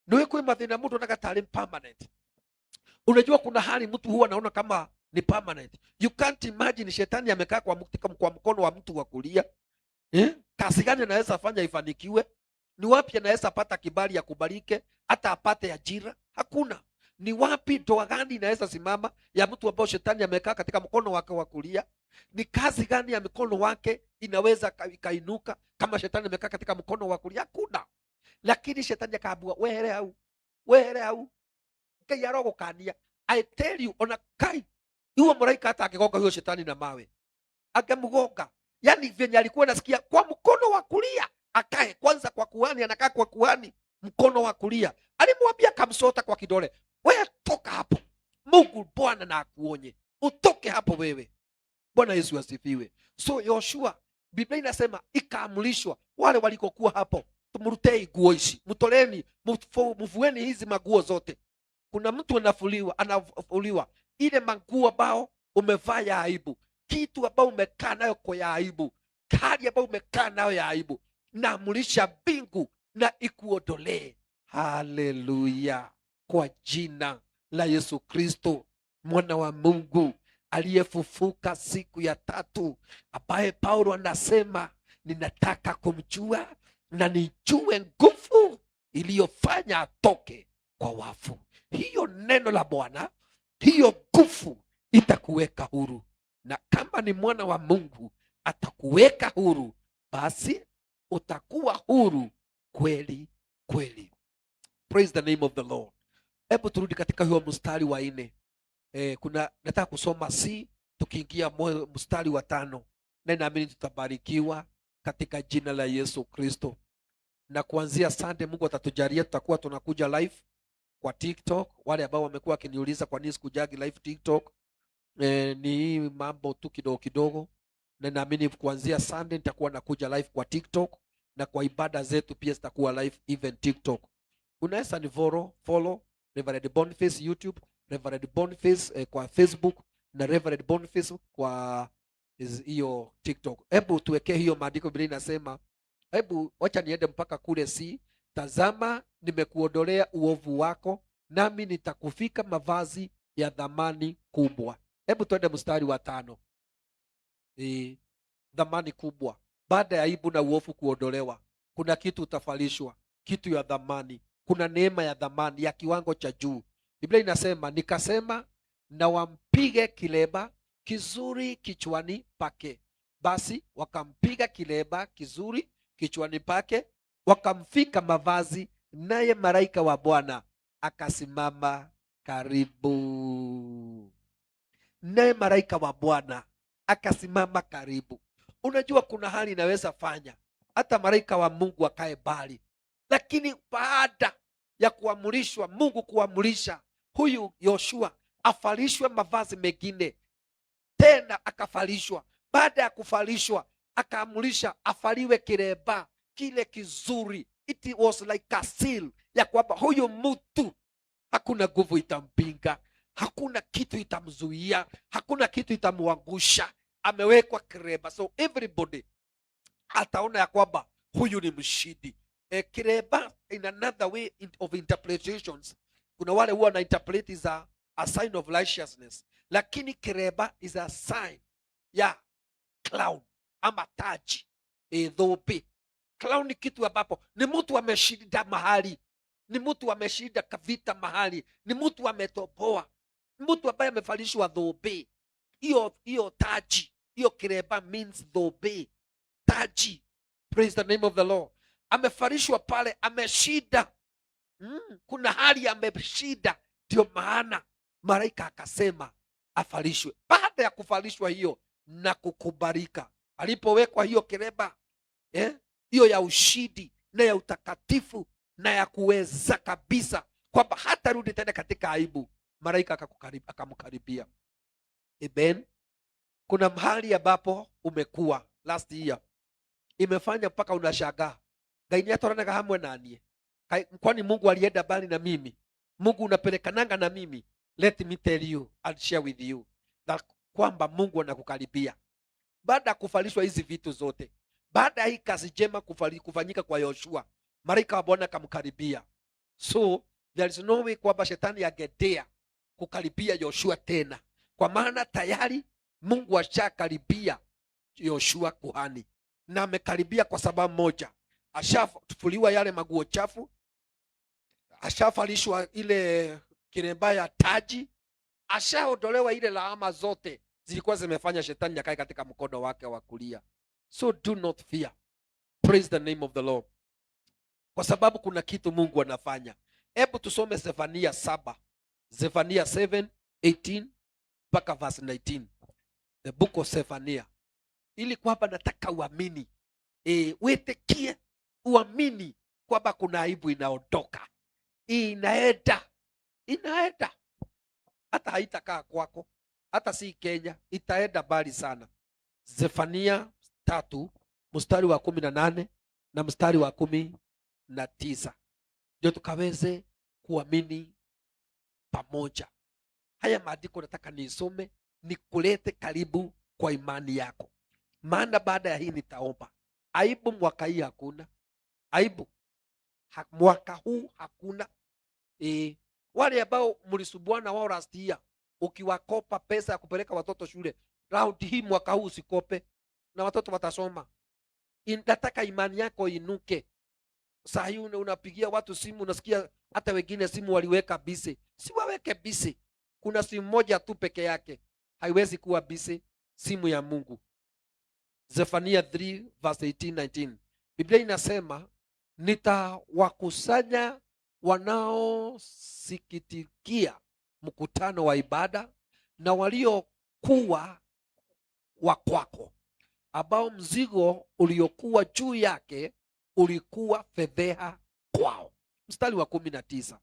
Speaker 3: Niwe kwa mathina mtu anakatali permanent. Unajua kuna hali mtu huwa anaona kama ni permanent. You can't imagine shetani amekaa kwa mkono wa mtu wa kulia. Kazi gani anaweza fanya ifanikiwe? Ni wapi anaweza pata kibali ya kubarike hata apate ajira? Hakuna. Ni wapi ndoa gani inaweza simama ya mtu ambao shetani amekaa katika mkono wake wa kulia? Ni kazi gani ya mkono wake inaweza ikainuka kama shetani amekaa katika mkono wa kulia? Hakuna. Lakini shetani akaamua, wehere au kai arogo kania. I tell you, ona kai huyo malaika hata akigonga huyo shetani na mawe, akamgonga. Yani venye alikuwa nasikia kwa mkono wa kulia, akae kwanza kwa kuhani, anakaa kwa kuhani mkono wa kulia. Alimwambia kamsota kwa kidole, wewe toka hapo. Mungu Bwana na akuonye, utoke hapo wewe. Bwana Yesu asifiwe. So Yoshua, Biblia inasema ikaamrishwa wale walikokuwa hapo, tumrutei nguo hizi, mtoleni, mvueni hizi maguo zote. Kuna mtu anafuliwa ile manguo ambao umevaa ya aibu, kitu ambao umekaa nayo kwa ya aibu, hali ambao umekaa nayo ya aibu, naamrisha mbingu na ikuondolee. Haleluya, kwa jina la Yesu Kristo, mwana wa Mungu aliyefufuka siku ya tatu, ambaye Paulo anasema ninataka kumjua na nijue nguvu iliyofanya atoke kwa wafu. Hiyo neno la Bwana, hiyo nguvu itakuweka huru, na kama ni mwana wa Mungu atakuweka huru, basi utakuwa huru kweli kweli. Praise the name of the Lord. Hebu turudi katika hiyo mstari wa 4. Nataka kusoma tukiingia mstari wa 5, na naamini tutabarikiwa katika jina la Yesu Kristo. Na kuanzia Sunday Mungu atatujalia tutakuwa tunakuja live kwa TikTok. Wale ambao wamekuwa wakiniuliza kwa nini sikujagi live TikTok, ni mambo tu kidogo kidogo, na naamini kuanzia Sunday nitakuwa nakuja live kwa TikTok, na kwa ibada zetu pia zitakuwa live even TikTok. Unaweza ni follow Reverend Boniface YouTube, Reverend Boniface kwa Facebook, na Reverend Boniface kwa hiyo TikTok. Hebu tuwekee hiyo maandiko. Biblia inasema, hebu wacha niende mpaka kule, tazama nimekuondolea uovu wako, nami nitakufika mavazi ya dhamani kubwa. Hebu tuende mstari wa 5. Dhamani kubwa. Baada ya aibu na uovu kuondolewa, kuna kitu utafalishwa, kitu ya dhamani. Kuna neema ya dhamani ya kiwango cha juu. Biblia inasema, nikasema na wampige kileba kizuri kichwani pake. Basi wakampiga kileba kizuri kichwani pake, wakamfika mavazi, naye malaika wa Bwana akasimama karibu. Naye malaika wa Bwana akasimama karibu. Unajua kuna hali inaweza fanya hata malaika wa Mungu akae mbali, lakini baada ya kuamrishwa, Mungu kuamrisha huyu Yoshua avalishwe mavazi mengine, tena akavalishwa. Baada ya kuvalishwa, akaamrisha avaliwe kileba kile kizuri it was like a seal ya kwamba huyu mtu hakuna nguvu itampinga, hakuna kitu itamzuia, hakuna kitu itamwangusha. Amewekwa kireba, so everybody ataona ya kwamba huyu ni mshindi. Kireba in another way of interpretations, kuna wale huwa na interpret is a sign of righteousness, lakini kireba is a sign ya clown ama taji. Dhope clown ni kitu ambapo ni mtu ameshinda mahali, ni mtu ameshinda kavita mahali, ni mtu ametoboa, mtu ambaye amevalishwa dhope. Hiyo taji, hiyo kireba means dhope, taji. Praise the name of the Lord. Amefarishwa pale, ameshinda. Kuna hali ameshinda, ndio maana malaika akasema afarishwe. Baada ya kufarishwa hiyo na kukubalika, alipowekwa hiyo kireba hiyo ya ushindi na ya utakatifu na ya kuweza kabisa kwamba hata rudi tena katika aibu, malaika akamkaribia. Amen. Kuna mahali ambapo umekuwa last year imefanya mpaka unashangaa, Ngai atoranaga hamwe nanie, kwani Mungu alienda bali na mimi? Mungu unapelekananga na mimi? Let me tell you and share with you that kwamba Mungu anakukaribia. Baada ya kufarishwa hizi vitu zote, baada ya hii kazi njema kufanyika kwa Yoshua, malaika wa Bwana akamkaribia. So there is no way kwamba shetani angetea kukaribia Yoshua tena, kwa maana tayari Mungu ashakaribia Yoshua kuhani, na amekaribia kwa sababu moja: ashafuliwa yale maguo chafu, ashavalishwa ile kiremba ya taji, ashaondolewa ile laama zote zilikuwa zimefanya shetani akae katika mkono wake wa kulia. So do not fear. Praise the name of the Lord. Kwa sababu kuna kitu Mungu anafanya. Hebu tusome Zefania 7. Zefania 7:18 mpaka verse 19. The book of Zephaniah. Ili kwamba nataka uamini. Wetikie, uamini kwamba kuna aibu inaondoka. Inaenda. Hata haitakaa kwako. Hata si Kenya, itaenda mbali sana. Zefania 3 mstari wa 18 na mstari wa 19. Ndio tukaweze kuamini pamoja. Haya maandiko nataka nisome nikulete karibu kwa imani yako. Maana baada ya hii nitaomba. Aibu mwaka hii hakuna. Aibu mwaka huu hakuna. Wale ambao mlisubuana wao last year, ukiwakopa pesa ya kupeleka watoto shule, round hii mwaka huu usikope na watoto watasoma. Nataka imani yako inuke. Saa hii unapigia watu simu, unasikia hata wengine simu waliweka busy. Si waweke busy. Kuna simu moja tu peke yake haiwezi kuwa busy, simu ya Mungu. Zephaniah 3 verse 18-19. Biblia inasema, nitawakusanya wanaosikitikia mkutano wa ibada na waliokuwa wa kwako, ambao mzigo uliokuwa juu yake ulikuwa fedheha kwao. Mstari wa 19.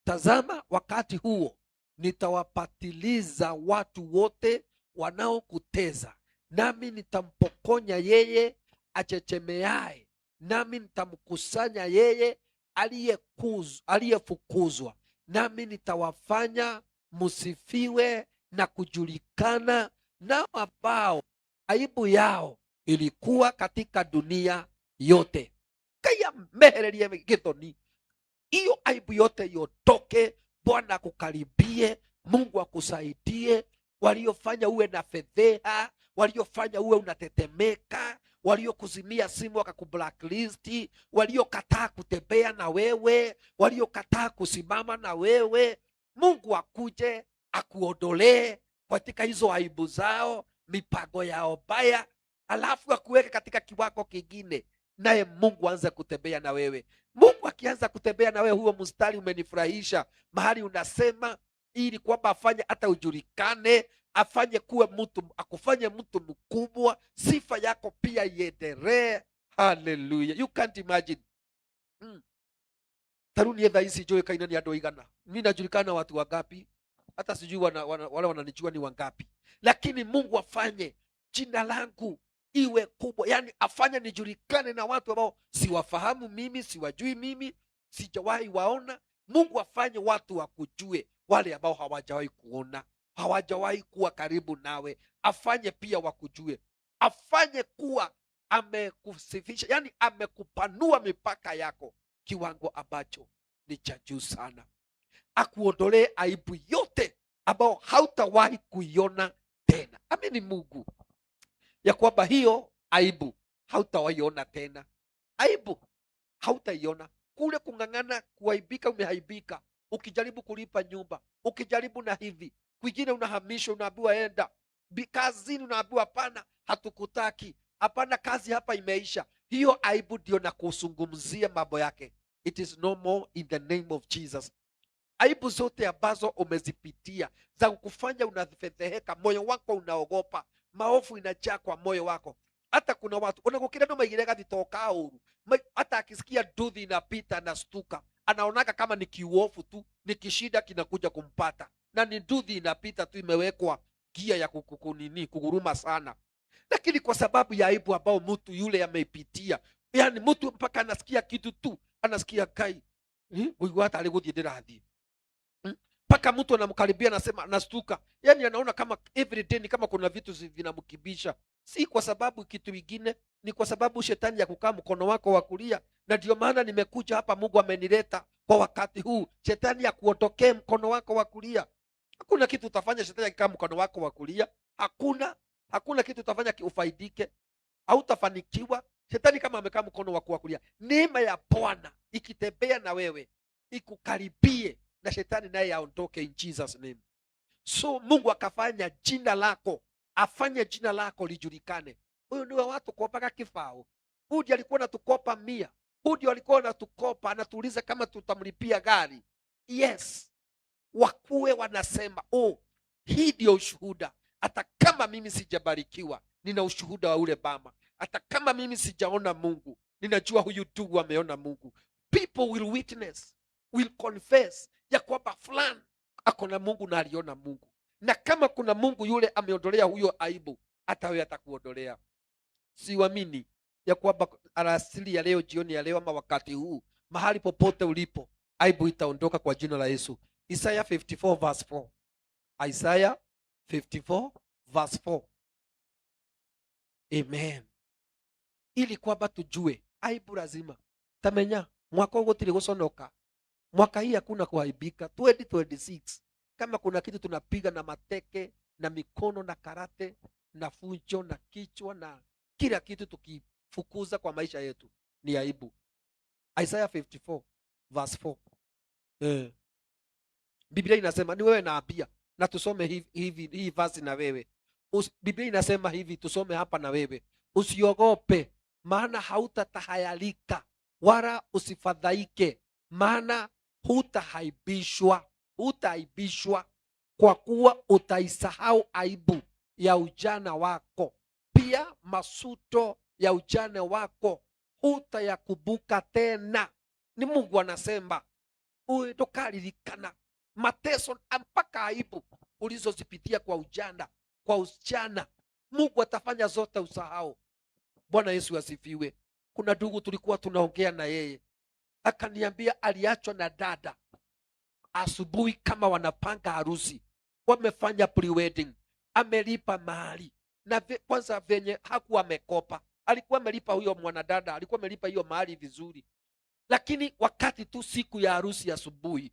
Speaker 3: Tazama, wakati huo nitawapatiliza watu wote wanaokuteza, nami nitampokonya yeye achechemeaye, nami nitamkusanya yeye aliyefukuzwa, nami nitawafanya musifiwe na kujulikana, nao ambao aibu yao ilikuwa katika dunia yote. Kaya mehererie githoni, hiyo aibu yote iondoke. Bwana akukaribie, Mungu akusaidie. Waliofanya uwe na fedheha, waliofanya uwe unatetemeka, waliokuzimia simu wakakublacklist, waliokataa kutembea na wewe, waliokataa kusimama na wewe, Mungu akuje akuondolee katika hizo aibu zao, mipango yao baya, alafu akuweke katika kiwango kingine, naye Mungu aanze kutembea na wewe. Mungu akianza kutembea na wewe, huo mstari umenifurahisha, mahali unasema ili kwamba afanye hata ujulikane, afanye kuwe mtu, akufanye mtu mkubwa, sifa yako pia iendelee. Hallelujah. You can't imagine. Taruni edha isi joe kaina ni ando igana. Mimi najulikana watu wangapi, hata sijui wale wananijua ni wangapi. Lakini Mungu afanye jina langu iwe kubwa, yani afanye nijulikane na watu ambao siwafahamu mimi, siwajui mimi, sijawahi waona. Mungu afanye watu wakujue, wale ambao hawajawahi kuona, hawajawahi kuwa karibu nawe, afanye pia wakujue, afanye kuwa amekusifisha, yani amekupanua mipaka yako kiwango ambacho ni cha juu sana, akuondolee aibu yote ambao hautawahi kuiona tena. Amini Mungu ya kwamba hiyo aibu hautawaiona tena, aibu hautaiona. Kule kung'ang'ana kuaibika, umehaibika, ukijaribu kulipa nyumba, ukijaribu na hivi kwingine, unahamishwa, unaambiwa enda kazini, unaambiwa hapana, hatukutaki, hapana, kazi hapa imeisha. Hiyo aibu ndio na kuzungumzia mambo yake. It is no more in the name of Jesus. Aibu zote ambazo umezipitia za kukufanya unafedheheka, moyo wako unaogopa, maovu inajaa kwa moyo wako. Hata kuna watu unakukira ndo maigirega vitoka uru, hata akisikia duthi inapita na stuka, anaonaka kama ni kiuofu tu, ni kishida kinakuja kumpata, na ni duthi inapita tu, imewekwa gia ya kuguruma sana. Lakini kwa sababu ya aibu ambao mtu yule ameipitia, yani mtu mpaka anasikia kitu tu, anasikia kai huyu hata aliguthie ndirathie, mpaka mtu anamkaribia anasema anastuka, yani anaona kama every day ni kama kuna vitu vinamkibisha. Si kwa sababu kitu kingine, ni kwa sababu shetani ya kukaa mkono wako wa kulia. Na ndio maana nimekuja hapa, Mungu amenileta kwa wakati huu, shetani ya kuondokee mkono wako wa kulia. Hakuna kitu utafanya shetani akikaa mkono wako wa kulia, hakuna kitu utafanya ufaidike, hautafanikiwa. Shetani kama amekaa mkono wako wa kulia, neema ya Bwana ikitembea na wewe ikukaribie, na shetani naye aondoke in Jesus name. So Mungu akafanya jina lako, afanye jina lako lijulikane. Huyu ni wa watu kuopaga kifao. Huyu ndiye alikuwa anatukopa 100. Huyu ndiye alikuwa anatukopa, anatuuliza kama tutamlipia gari. Yes. Wakuwe wanasema, hii ndio ushuhuda. Hata kama mimi sijabarikiwa, nina ushuhuda wa ule mama. Hata kama mimi sijaona Mungu, ninajua huyu ndugu ameona Mungu. People will witness, will confess ya kwamba fulani ako na Mungu na aliona Mungu. Na kama kuna Mungu yule ameondolea huyo aibu, hata wewe atakuondolea. Siamini ya kwamba alasiri ya leo, jioni ya leo, ama wakati huu, mahali popote ulipo, aibu itaondoka kwa jina la Yesu. Isaiah 54 verse 4. Isaiah 54 verse 4. Amen. Ili kwamba tujue aibu lazima tamenya mwaka gutiri guconoka. Mwaka hii hakuna kuaibika. 2026 kama kuna kitu tunapiga na mateke na mikono na karate na fujo na kichwa na kila kitu tukifukuza kwa maisha yetu, ni aibu. Isaiah 54 verse 4. Biblia inasema, ni wewe naambia, na tusome hii verse na wewe. Biblia inasema hivi, tusome hapa na wewe. Usiogope, maana hautatahayalika, wala usifadhaike, maana hutaibishwa, kwa kuwa utaisahau aibu ya ujana wako, pia masuto ya ujana wako hutayakumbuka tena. Ni Mungu anasema, ndukaririkana mateso mpaka aibu ulizozipitia kwa ujana, kwa usichana. Mungu atafanya zote usahau. Bwana Yesu asifiwe. Kuna ndugu tulikuwa tunaongea na yeye, akaniambia aliachwa na dada asubuhi kama wanapanga harusi, wamefanya pre-wedding, amelipa mahali na kwanza venye hakuwa amekopa, alikuwa amelipa huyo mwanadada, alikuwa amelipa hiyo mahali vizuri. Lakini wakati tu siku ya harusi asubuhi,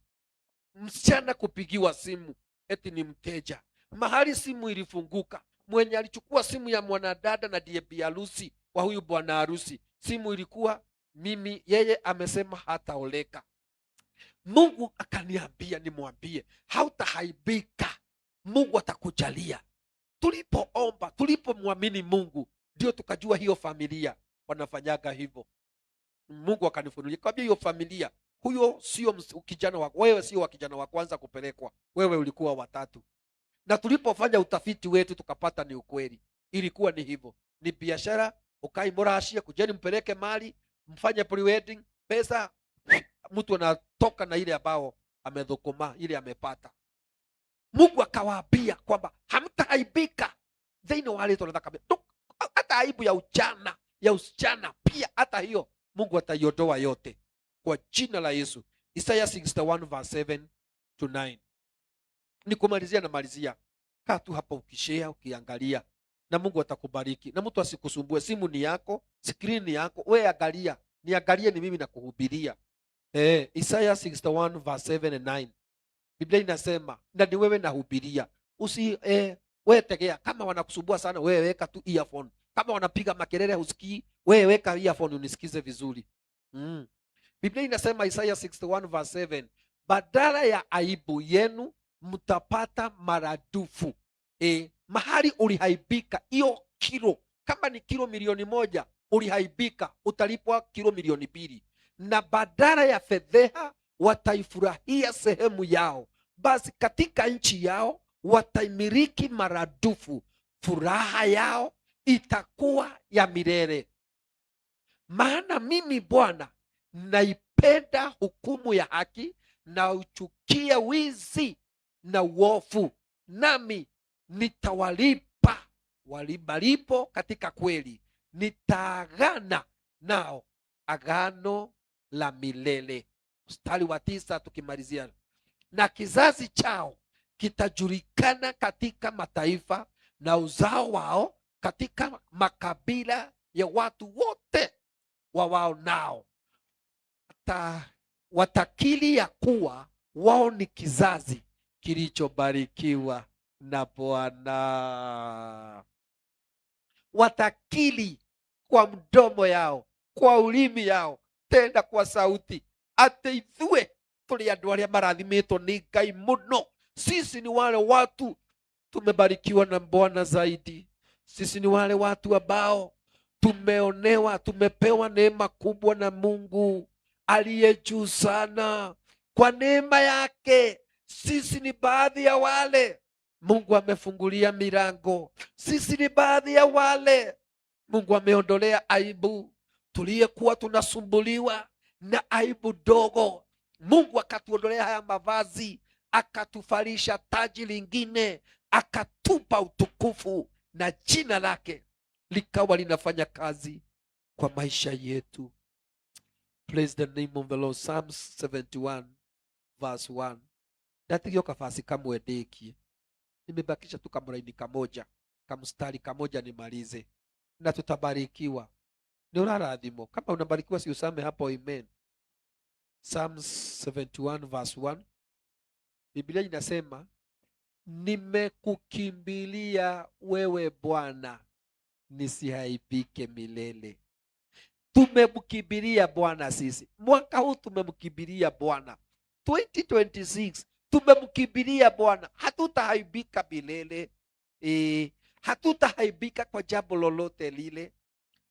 Speaker 3: msichana kupigiwa simu eti ni mteja, mahali simu ilifunguka, mwenye alichukua simu ya mwanadada na ndiye bi harusi wa huyu bwana harusi, simu ilikuwa mimi, yeye amesema hataoleka. Mungu akaniambia nimwambie, hautahaibika, Mungu atakujalia. Tulipoomba, tulipomwamini Mungu, ndio tukajua hiyo familia wanafanyaga hivyo. Mungu akanifunulia kwambia, hiyo familia, huyo sio kijana wako, wewe sio wa kijana wa kwanza kupelekwa, wewe ulikuwa watatu. Na tulipofanya utafiti wetu tukapata ni ukweli, ilikuwa ni hivyo. Ni biashara, ukaimurashia, kujeni mpeleke mali, mfanye pre-wedding, pesa, mtu anatoka na ile ambao amedhukuma, ile amepata. Mungu akawaambia kwamba hamtahaibika. Thĩinĩ wa rĩtwa rĩthaka hata aibu ya ujana, ya usichana pia, hata hiyo Mungu ataiondoa yote kwa jina la Yesu. Isaiah 61 verse 7 to 9. Nikumalizia na malizia. Kaa tu hapa ukishare, ukiangalia, na Mungu atakubariki. Na mtu asikusumbue, simu ni yako, screen ni yako, wewe angalia. Niangalie ni mimi nakuhubiria. Isaiah 61 verse 7 and 9. Biblia inasema, na ni wewe nahubiria. Wewe tegea, kama wanakusumbua sana, wewe weka tu earphone. Kama wanapiga makelele husikii, wewe weka earphone unisikize vizuri. Biblia inasema Isaiah 61 verse 7, badala ya aibu yenu mtapata maradufu. Mahali ulihaibika, hiyo kilo, kama ni kilo milioni 1 ulihaibika, utalipwa kilo milioni 2. Na badala ya fedheha wataifurahia sehemu yao, basi katika nchi yao wataimiliki maradufu. Furaha yao itakuwa ya milele. Maana mimi Bwana naipenda hukumu ya haki, na uchukia wizi na uovu, nami nitawalipa walibalipo katika kweli. Nitaagana nao agano la milele. Mstari wa 9 tukimalizia, na kizazi chao kitajulikana katika mataifa, na uzao wao katika makabila ya watu wote wao nao. Watakili ya kuwa wao ni kizazi kilichobarikiwa na Bwana. Watakili kwa mdomo yao, kwa ulimi yao, tena kwa sauti, ati ithue tuli andu aria marathimitwo ni Ngai muno. Sisi ni wale watu tumebarikiwa na Bwana zaidi. Sisi ni wale watu ambao tumeonewa, tumepewa neema kubwa na Mungu aliye juu sana. Kwa neema yake sisi ni baadhi ya wale Mungu amefungulia milango. Sisi ni baadhi ya wale Mungu ameondolea aibu. Tuliyekuwa tunasumbuliwa na aibu dogo, Mungu akatuondolea haya mavazi, akatufalisha taji lingine, akatupa utukufu, na jina lake likawa linafanya kazi kwa maisha yetu. Praise the name of the Lord. Psalms 71 verse 1. Ndatigio kafasi kamwe ndiki. Nimebakisha tu kamraini kamoja, kamstari kamoja nimalize, na tutabarikiwa. Ni uraradhimo. Kama unabarikiwa si usame hapo amen. Psalms 71 verse 1. Biblia inasema, nimekukimbilia wewe Bwana, nisihaibike milele. Tumemkimbilia Bwana sisi. Mwaka huu tumemkimbilia Bwana. 2026 tumemkimbilia Bwana. Hatutahaibika milele. Hatutahaibika kwa jambo lolote lile.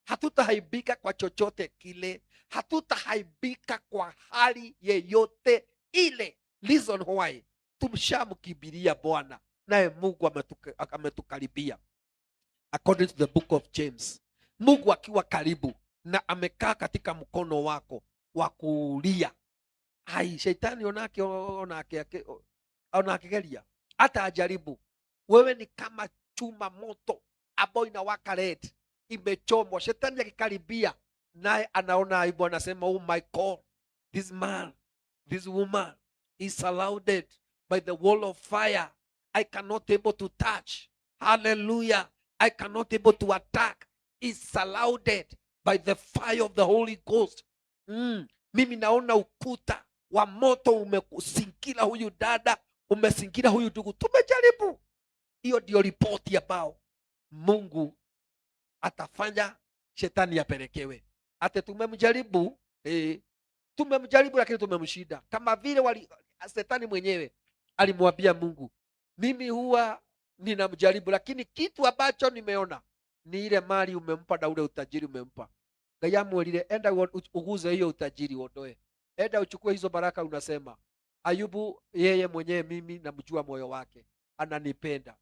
Speaker 3: Hatutahaibika kwa chochote kile. Hatutahaibika kwa hali yeyote ile. Reason why, tumshamkimbilia Bwana, naye Mungu ametukaribia. According to the book of James, Mungu akiwa karibu na amekaa katika mkono wako wa kulia, shetani onakegeria hata ajaribu. Wewe ni kama chuma moto ambao inawaka red, imechomwa. Shetani akikaribia, naye anaona aibu, anasema, oh my God, this man, this woman is surrounded by the wall of fire. I cannot able to touch. Hallelujah. I cannot able to attack. Is surrounded by the fire of the Holy Ghost. Mimi naona ukuta wa moto umekusingira huyu dada, umesingira huyu ndugu. Tumejaribu. Hiyo ndio ripoti ambao Mungu atafanya shetani apelekewe. Ate tumemjaribu, tumemjaribu lakini tumemshinda. Kama vile shetani mwenyewe alimwambia Mungu, mimi huwa ninamjaribu, lakini kitu ambacho nimeona ni ile mali umempa na ule utajiri umempa. Ngai amwelile, enda uguze hiyo utajiri uondoe. Enda uchukue hizo baraka. Unasema Ayubu yeye mwenyewe mimi namjua moyo wake, ananipenda.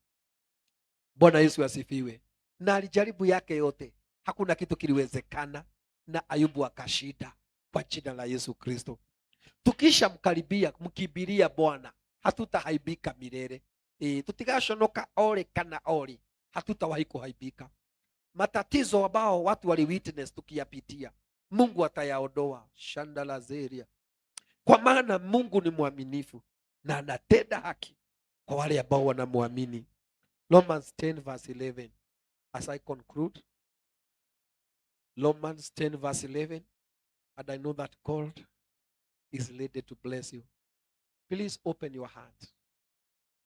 Speaker 3: Bwana Yesu asifiwe. Na alijaribu yake yote, hakuna kitu kiliwezekana, na Ayubu akashinda kwa jina la Yesu Kristo. Tukisha mkimbilia Bwana, hatutahaibika milele. Tutigashonoka ore kana ore, hatutawahi kuhaibika. matatizo ambao watu wali witness tukiyapitia, Mungu atayaondoa. Shandala zeria. Kwa maana Mungu ni mwaminifu na anatenda haki kwa wale ambao wanamwamini. Romans 10 verse 11. As I conclude, Romans 10 verse 11, and I know that God is ready to bless you. Please open your heart.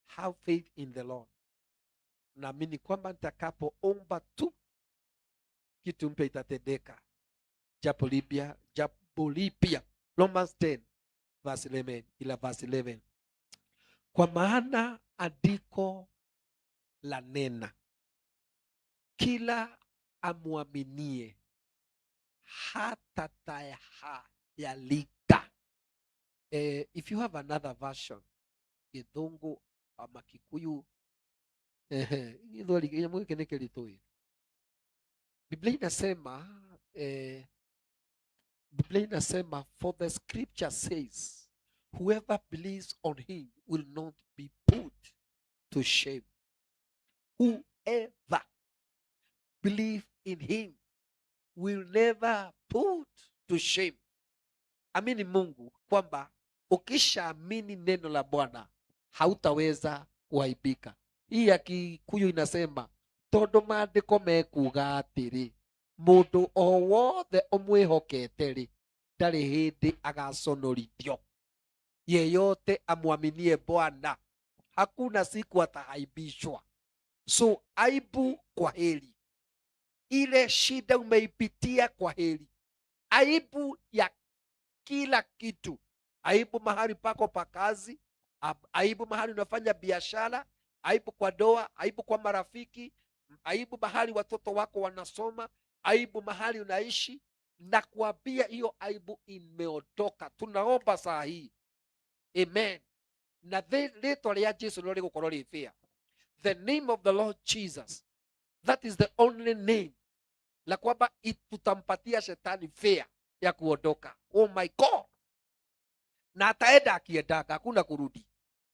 Speaker 3: Have faith in the Lord. Naamini kwamba nitakapoomba tu kitu mpya itatendeka. Japo lipya. Romans 10 verse 11, ila verse 11. Kwa maana andiko la nena, kila amwaminie hata tahayalika. If you have another version, Githungu ama Kikuyu, Biblia inasema, for the scripture says, whoever believes on him will not be put to shame. Whoever believes in him will never put to shame. Amini Mungu kwamba ukishaamini neno la Bwana hautaweza kuaibika. Hii ya Kikuyu inasema, tondu maandiko mekuga atiri, mundu o wothe omwihokete ri ndari hindi agaconorithio. Yeyote amwaminie Bwana hakuna siku ataaibishwa. So aibu kwa heri, ile shida umeipitia kwa heri, aibu ya kila kitu, aibu mahali pako pa kazi, aibu mahali unafanya biashara, aibu kwa doa, aibu kwa marafiki, aibu mahali watoto wako wanasoma, aibu mahali unaishi, na kuambia hiyo aibu imeondoka. Tunaomba saa hii, amen, na rĩtwa rĩa Jesu nĩrĩo rĩgũkorwo rĩ fair. The name of the Lord Jesus, that is the only name la kwamba tutampatia shetani fair ya kuondoka. Oh my God, na ataenda akiendaka, hakuna kurudi,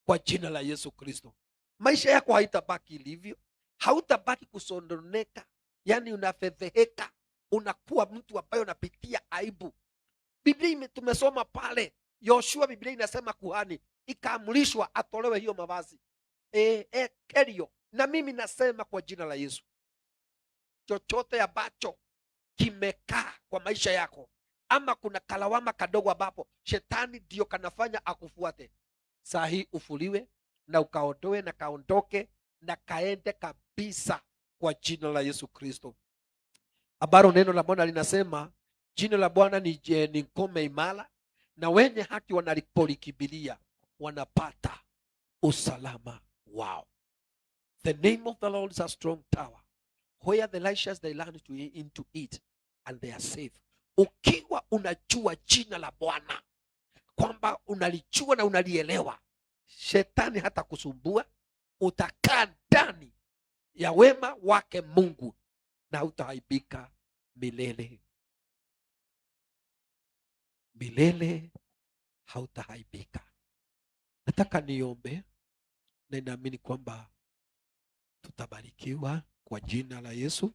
Speaker 3: kwa jina la Yesu Kristo. Maisha yako haitabaki ilivyo, hautabaki kusondoneka, yani unafedheheka, unakuwa mtu ambaye unapitia aibu. Biblia tumesoma pale Yoshua, Biblia inasema kuhani ikaamrishwa atolewe hiyo mavazi kerio. Na mimi nasema kwa jina la Yesu, chochote ambacho kimekaa kwa maisha yako, ama kuna kalawama kadogo ambapo shetani ndio kanafanya akufuate, saa hii ufuliwe na ukaondoe na kaondoke na kaende kabisa kwa jina la Yesu Kristo. Ambalo neno la Bwana linasema, jina la Bwana ni ngome imara, na wenye haki wanalipolikibilia wanapata usalama wao. The name of the Lord is a strong tower, where the righteous they run into it and they are safe. Ukiwa unajua jina la Bwana, kwamba unalijua na unalielewa, shetani hata kusumbua, utakaa ndani ya wema wake Mungu na hautahaibika milele. Milele hautahaibika. Nataka niombe, na ninaamini kwamba tutabarikiwa kwa jina la Yesu.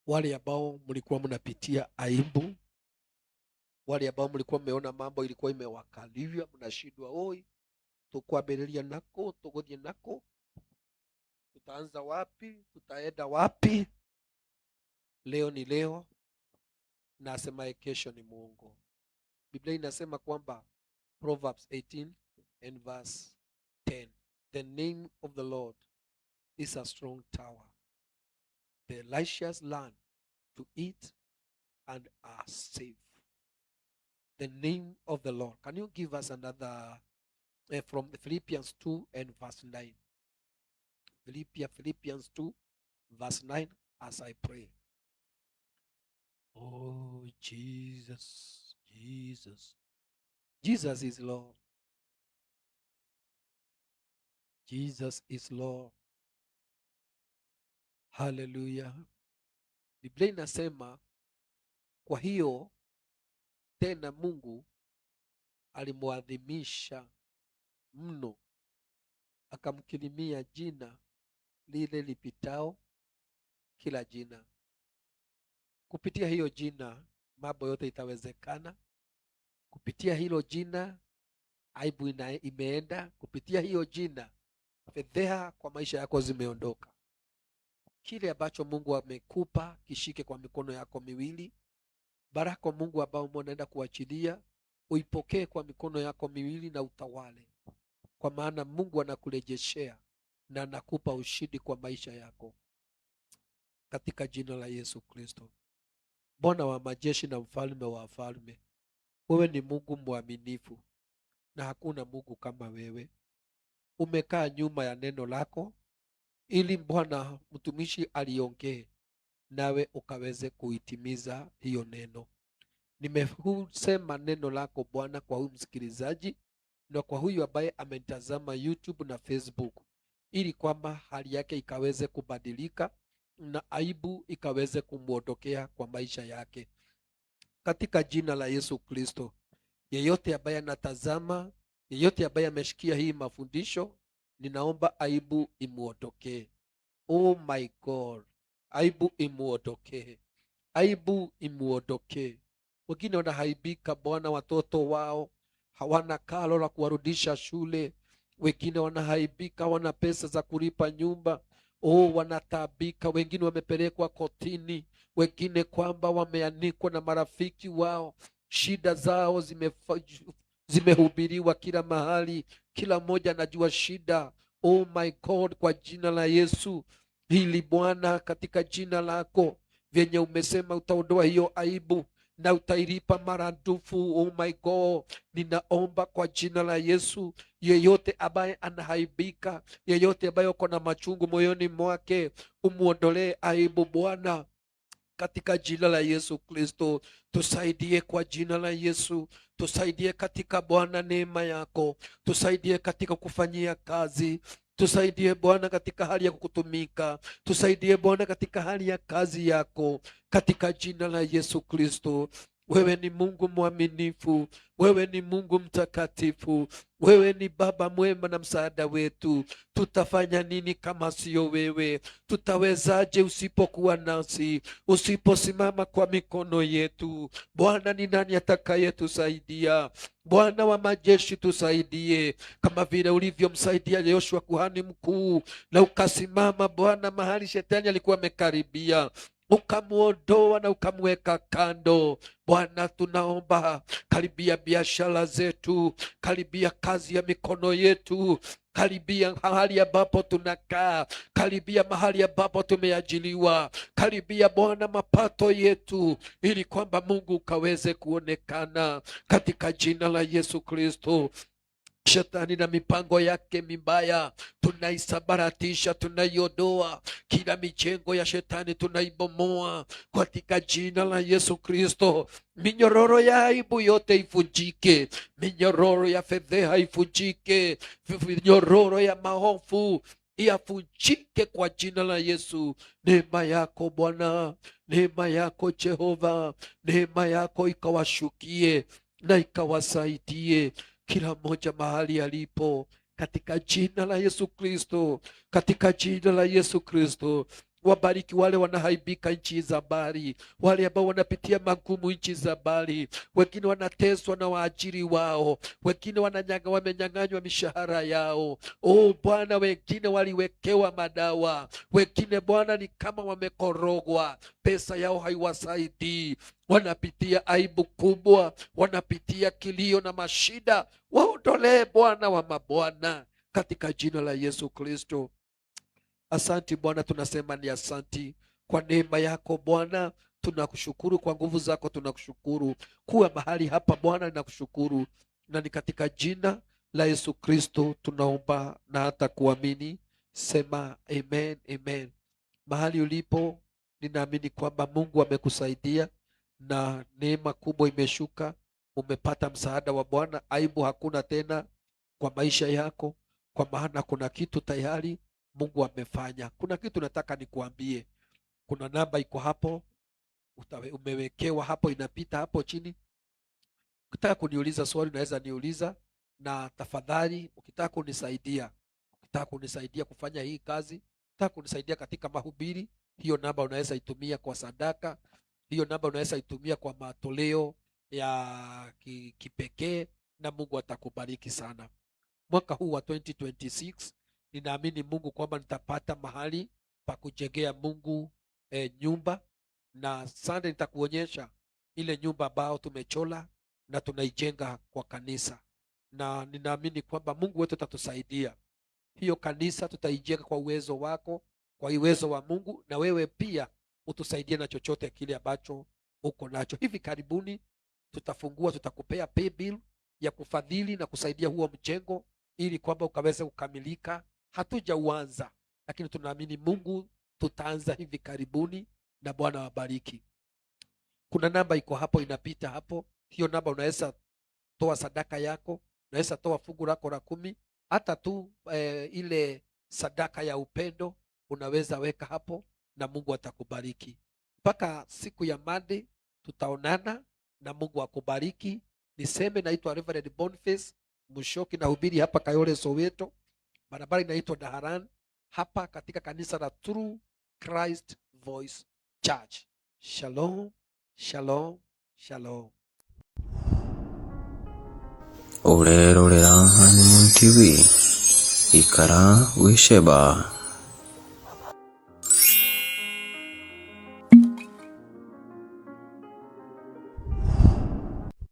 Speaker 3: Wale ambao mlikuwa mnapitia aibu, wale ambao mlikuwa mmeona mambo ilikuwa imewakalivya, mnashindwa oi, tukwambĩrĩria nako, tuguthie nako, tutaanza wapi, tutaenda wapi? Leo ni leo, na asemaye kesho ni Mungu. Biblia inasema kwamba Proverbs 18 and verse 10, the name of the Lord is a strong tower, the righteous run to it and are safe. The name of the Lord. Can you give us another from Philippians 2 and verse 9? Philippians 2 verse 9, as I pray. Oh Jesus, Jesus, Jesus is Lord. Jesus is Lord. Hallelujah. Biblia inasema, kwa hiyo tena Mungu alimuadhimisha mno, akamkirimia jina lile lipitao kila jina. Kupitia hiyo jina mambo yote itawezekana. Kupitia hilo jina aibu imeenda. Kupitia hiyo jina fedheha kwa maisha yako zimeondoka. Kile ambacho Mungu amekupa kishike kwa mikono yako miwili. Baraka Mungu ambao unaenda kuachilia uipokee kwa mikono yako miwili na utawale, kwa maana Mungu anakurejeshea na anakupa ushindi kwa maisha yako katika jina la Yesu Kristo. Bwana wa majeshi na mfalme wa wafalme, wewe ni Mungu mwaminifu na hakuna Mungu kama wewe. Umekaa nyuma ya neno lako ili Bwana mtumishi aliongee nawe ukaweze kuitimiza hiyo neno. Nimesema neno lako Bwana kwa huyu msikilizaji na kwa huyu ambaye ametazama YouTube na Facebook, ili kwamba hali yake ikaweze kubadilika na aibu ikaweze kumuondokea kwa maisha yake katika jina la Yesu Kristo. Yeyote ambaye anatazama, yeyote ambaye ameshikia hii mafundisho, ninaomba aibu imuondokee. Oh my God, aibu imuondokee, aibu imuondokee. Wengine wanahaibika Bwana, watoto wao hawana karo la kuwarudisha shule. Wengine wanahaibika, wana pesa za kulipa nyumba. Wanataabika. Wengine wamepelekwa kotini, wengine kwamba wameanikwa na marafiki wao. Shida zao zimehubiriwa kila mahali, kila mmoja anajua shida. Oh my God, kwa jina la Yesu hili Bwana, katika jina lako vyenye umesema utaondoa hiyo aibu na utailipa maradufu. Oh my God, ninaomba kwa jina la Yesu, yeyote ambaye anahaibika, yeyote ambaye uko na machungu moyoni mwake, umuondolee aibu Bwana katika jina la Yesu Kristo. Tusaidie kwa jina la Yesu, tusaidie katika Bwana neema yako, tusaidie katika kufanyia kazi, tusaidie Bwana katika hali ya kukutumika, tusaidie Bwana katika hali ya kazi yako katika jina la Yesu Kristo. Wewe ni Mungu mwaminifu, wewe ni Mungu mtakatifu, wewe ni Baba mwema na msaada wetu. Tutafanya nini kama sio wewe? Tutawezaje usipokuwa nasi, usiposimama kwa mikono yetu? Bwana, ni nani atakayetusaidia? Bwana wa majeshi, tusaidie kama vile ulivyomsaidia Yoshua kuhani mkuu, na ukasimama Bwana mahali shetani alikuwa amekaribia, ukamuondoa na ukamweka kando. Bwana, tunaomba karibia biashara zetu, karibia kazi ya mikono yetu, karibia mahali ambapo tunakaa, karibia mahali ambapo tumeajiliwa, karibia Bwana mapato yetu, ili kwamba Mungu ukaweze kuonekana katika jina la Yesu Kristo. Shetani na mipango yake mibaya tunaisabaratisha, tunaiondoa. Kila mijengo ya shetani tunaibomoa katika jina la Yesu Kristo. Minyororo ya aibu yote ifujike, minyororo ya fedheha ifujike, minyororo ya mahofu yafujike kwa jina la Yesu. Neema yako Bwana, neema yako Jehova, neema yako ikawashukie na ikawasaidie kila mmoja mahali alipo katika jina la Yesu Kristo, katika jina la Yesu Kristo. Wabariki wale wanahaibika nchi za mbali, wale ambao wanapitia magumu nchi za mbali. Wengine wanateswa na waajiri wao, wengine wamenyang'anywa mishahara yao. Bwana, wengine waliwekewa madawa, wengine Bwana ni kama wamekorogwa, pesa yao haiwasaidii, wanapitia aibu kubwa, wanapitia kilio na mashida. Waondolee Bwana wa mabwana katika jina la Yesu Kristo. Asanti Bwana, tunasema ni asanti kwa neema yako Bwana. Tunakushukuru kwa nguvu zako, tunakushukuru kuwa mahali hapa Bwana, ninakushukuru, na ni katika jina la Yesu Kristo tunaomba na hata kuamini. Sema amen, amen. Mahali ulipo, ninaamini kwamba Mungu amekusaidia na neema kubwa imeshuka. Umepata msaada wa Bwana, aibu hakuna tena kwa maisha yako, kwa maana kuna kitu tayari Mungu amefanya. Kuna kitu nataka nikuambie. Kuna namba iko hapo, umewekewa hapo, inapita hapo chini. Ukitaka kuniuliza swali unaweza niuliza, na tafadhali ukitaka kunisaidia, ukitaka kunisaidia kufanya hii kazi, ukitaka kunisaidia katika mahubiri, Hiyo namba unaweza itumia kwa sadaka, hiyo namba unaweza itumia kwa matoleo ya kipekee, na Mungu atakubariki sana. Mwaka huu wa 2026 ninaamini Mungu kwamba nitapata mahali pa kujengea Mungu nyumba, na Sunday nitakuonyesha ile nyumba ambao tumechola na tunaijenga kwa kanisa, na ninaamini kwamba Mungu wetu atatusaidia. Hiyo kanisa tutaijenga kwa uwezo wako, kwa uwezo wa Mungu, na wewe pia utusaidie na chochote kile ambacho uko nacho. Hivi karibuni tutafungua, tutakupea pay bill ya kufadhili na kusaidia huo mjengo ili kwamba ukaweze kukamilika. Hatujauanza, lakini tunaamini Mungu tutaanza hivi karibuni, na Bwana wabariki. Kuna namba iko hapo, inapita hapo. Hiyo namba unaweza toa sadaka yako, unaweza toa fungu lako la 10, hata tu ile sadaka ya upendo unaweza weka hapo, na Mungu atakubariki. Mpaka siku ya Monday tutaonana, na Mungu akubariki. Niseme naitwa Reverend Boniface Mushoki, nahubiri hapa Kayole Soweto, barabara inaitwa Daharan, hapa katika kanisa la True Christ Voice Church. Shalom, shalom, shalom.
Speaker 4: Urerorera Honeymoon TV, ikara wisheba.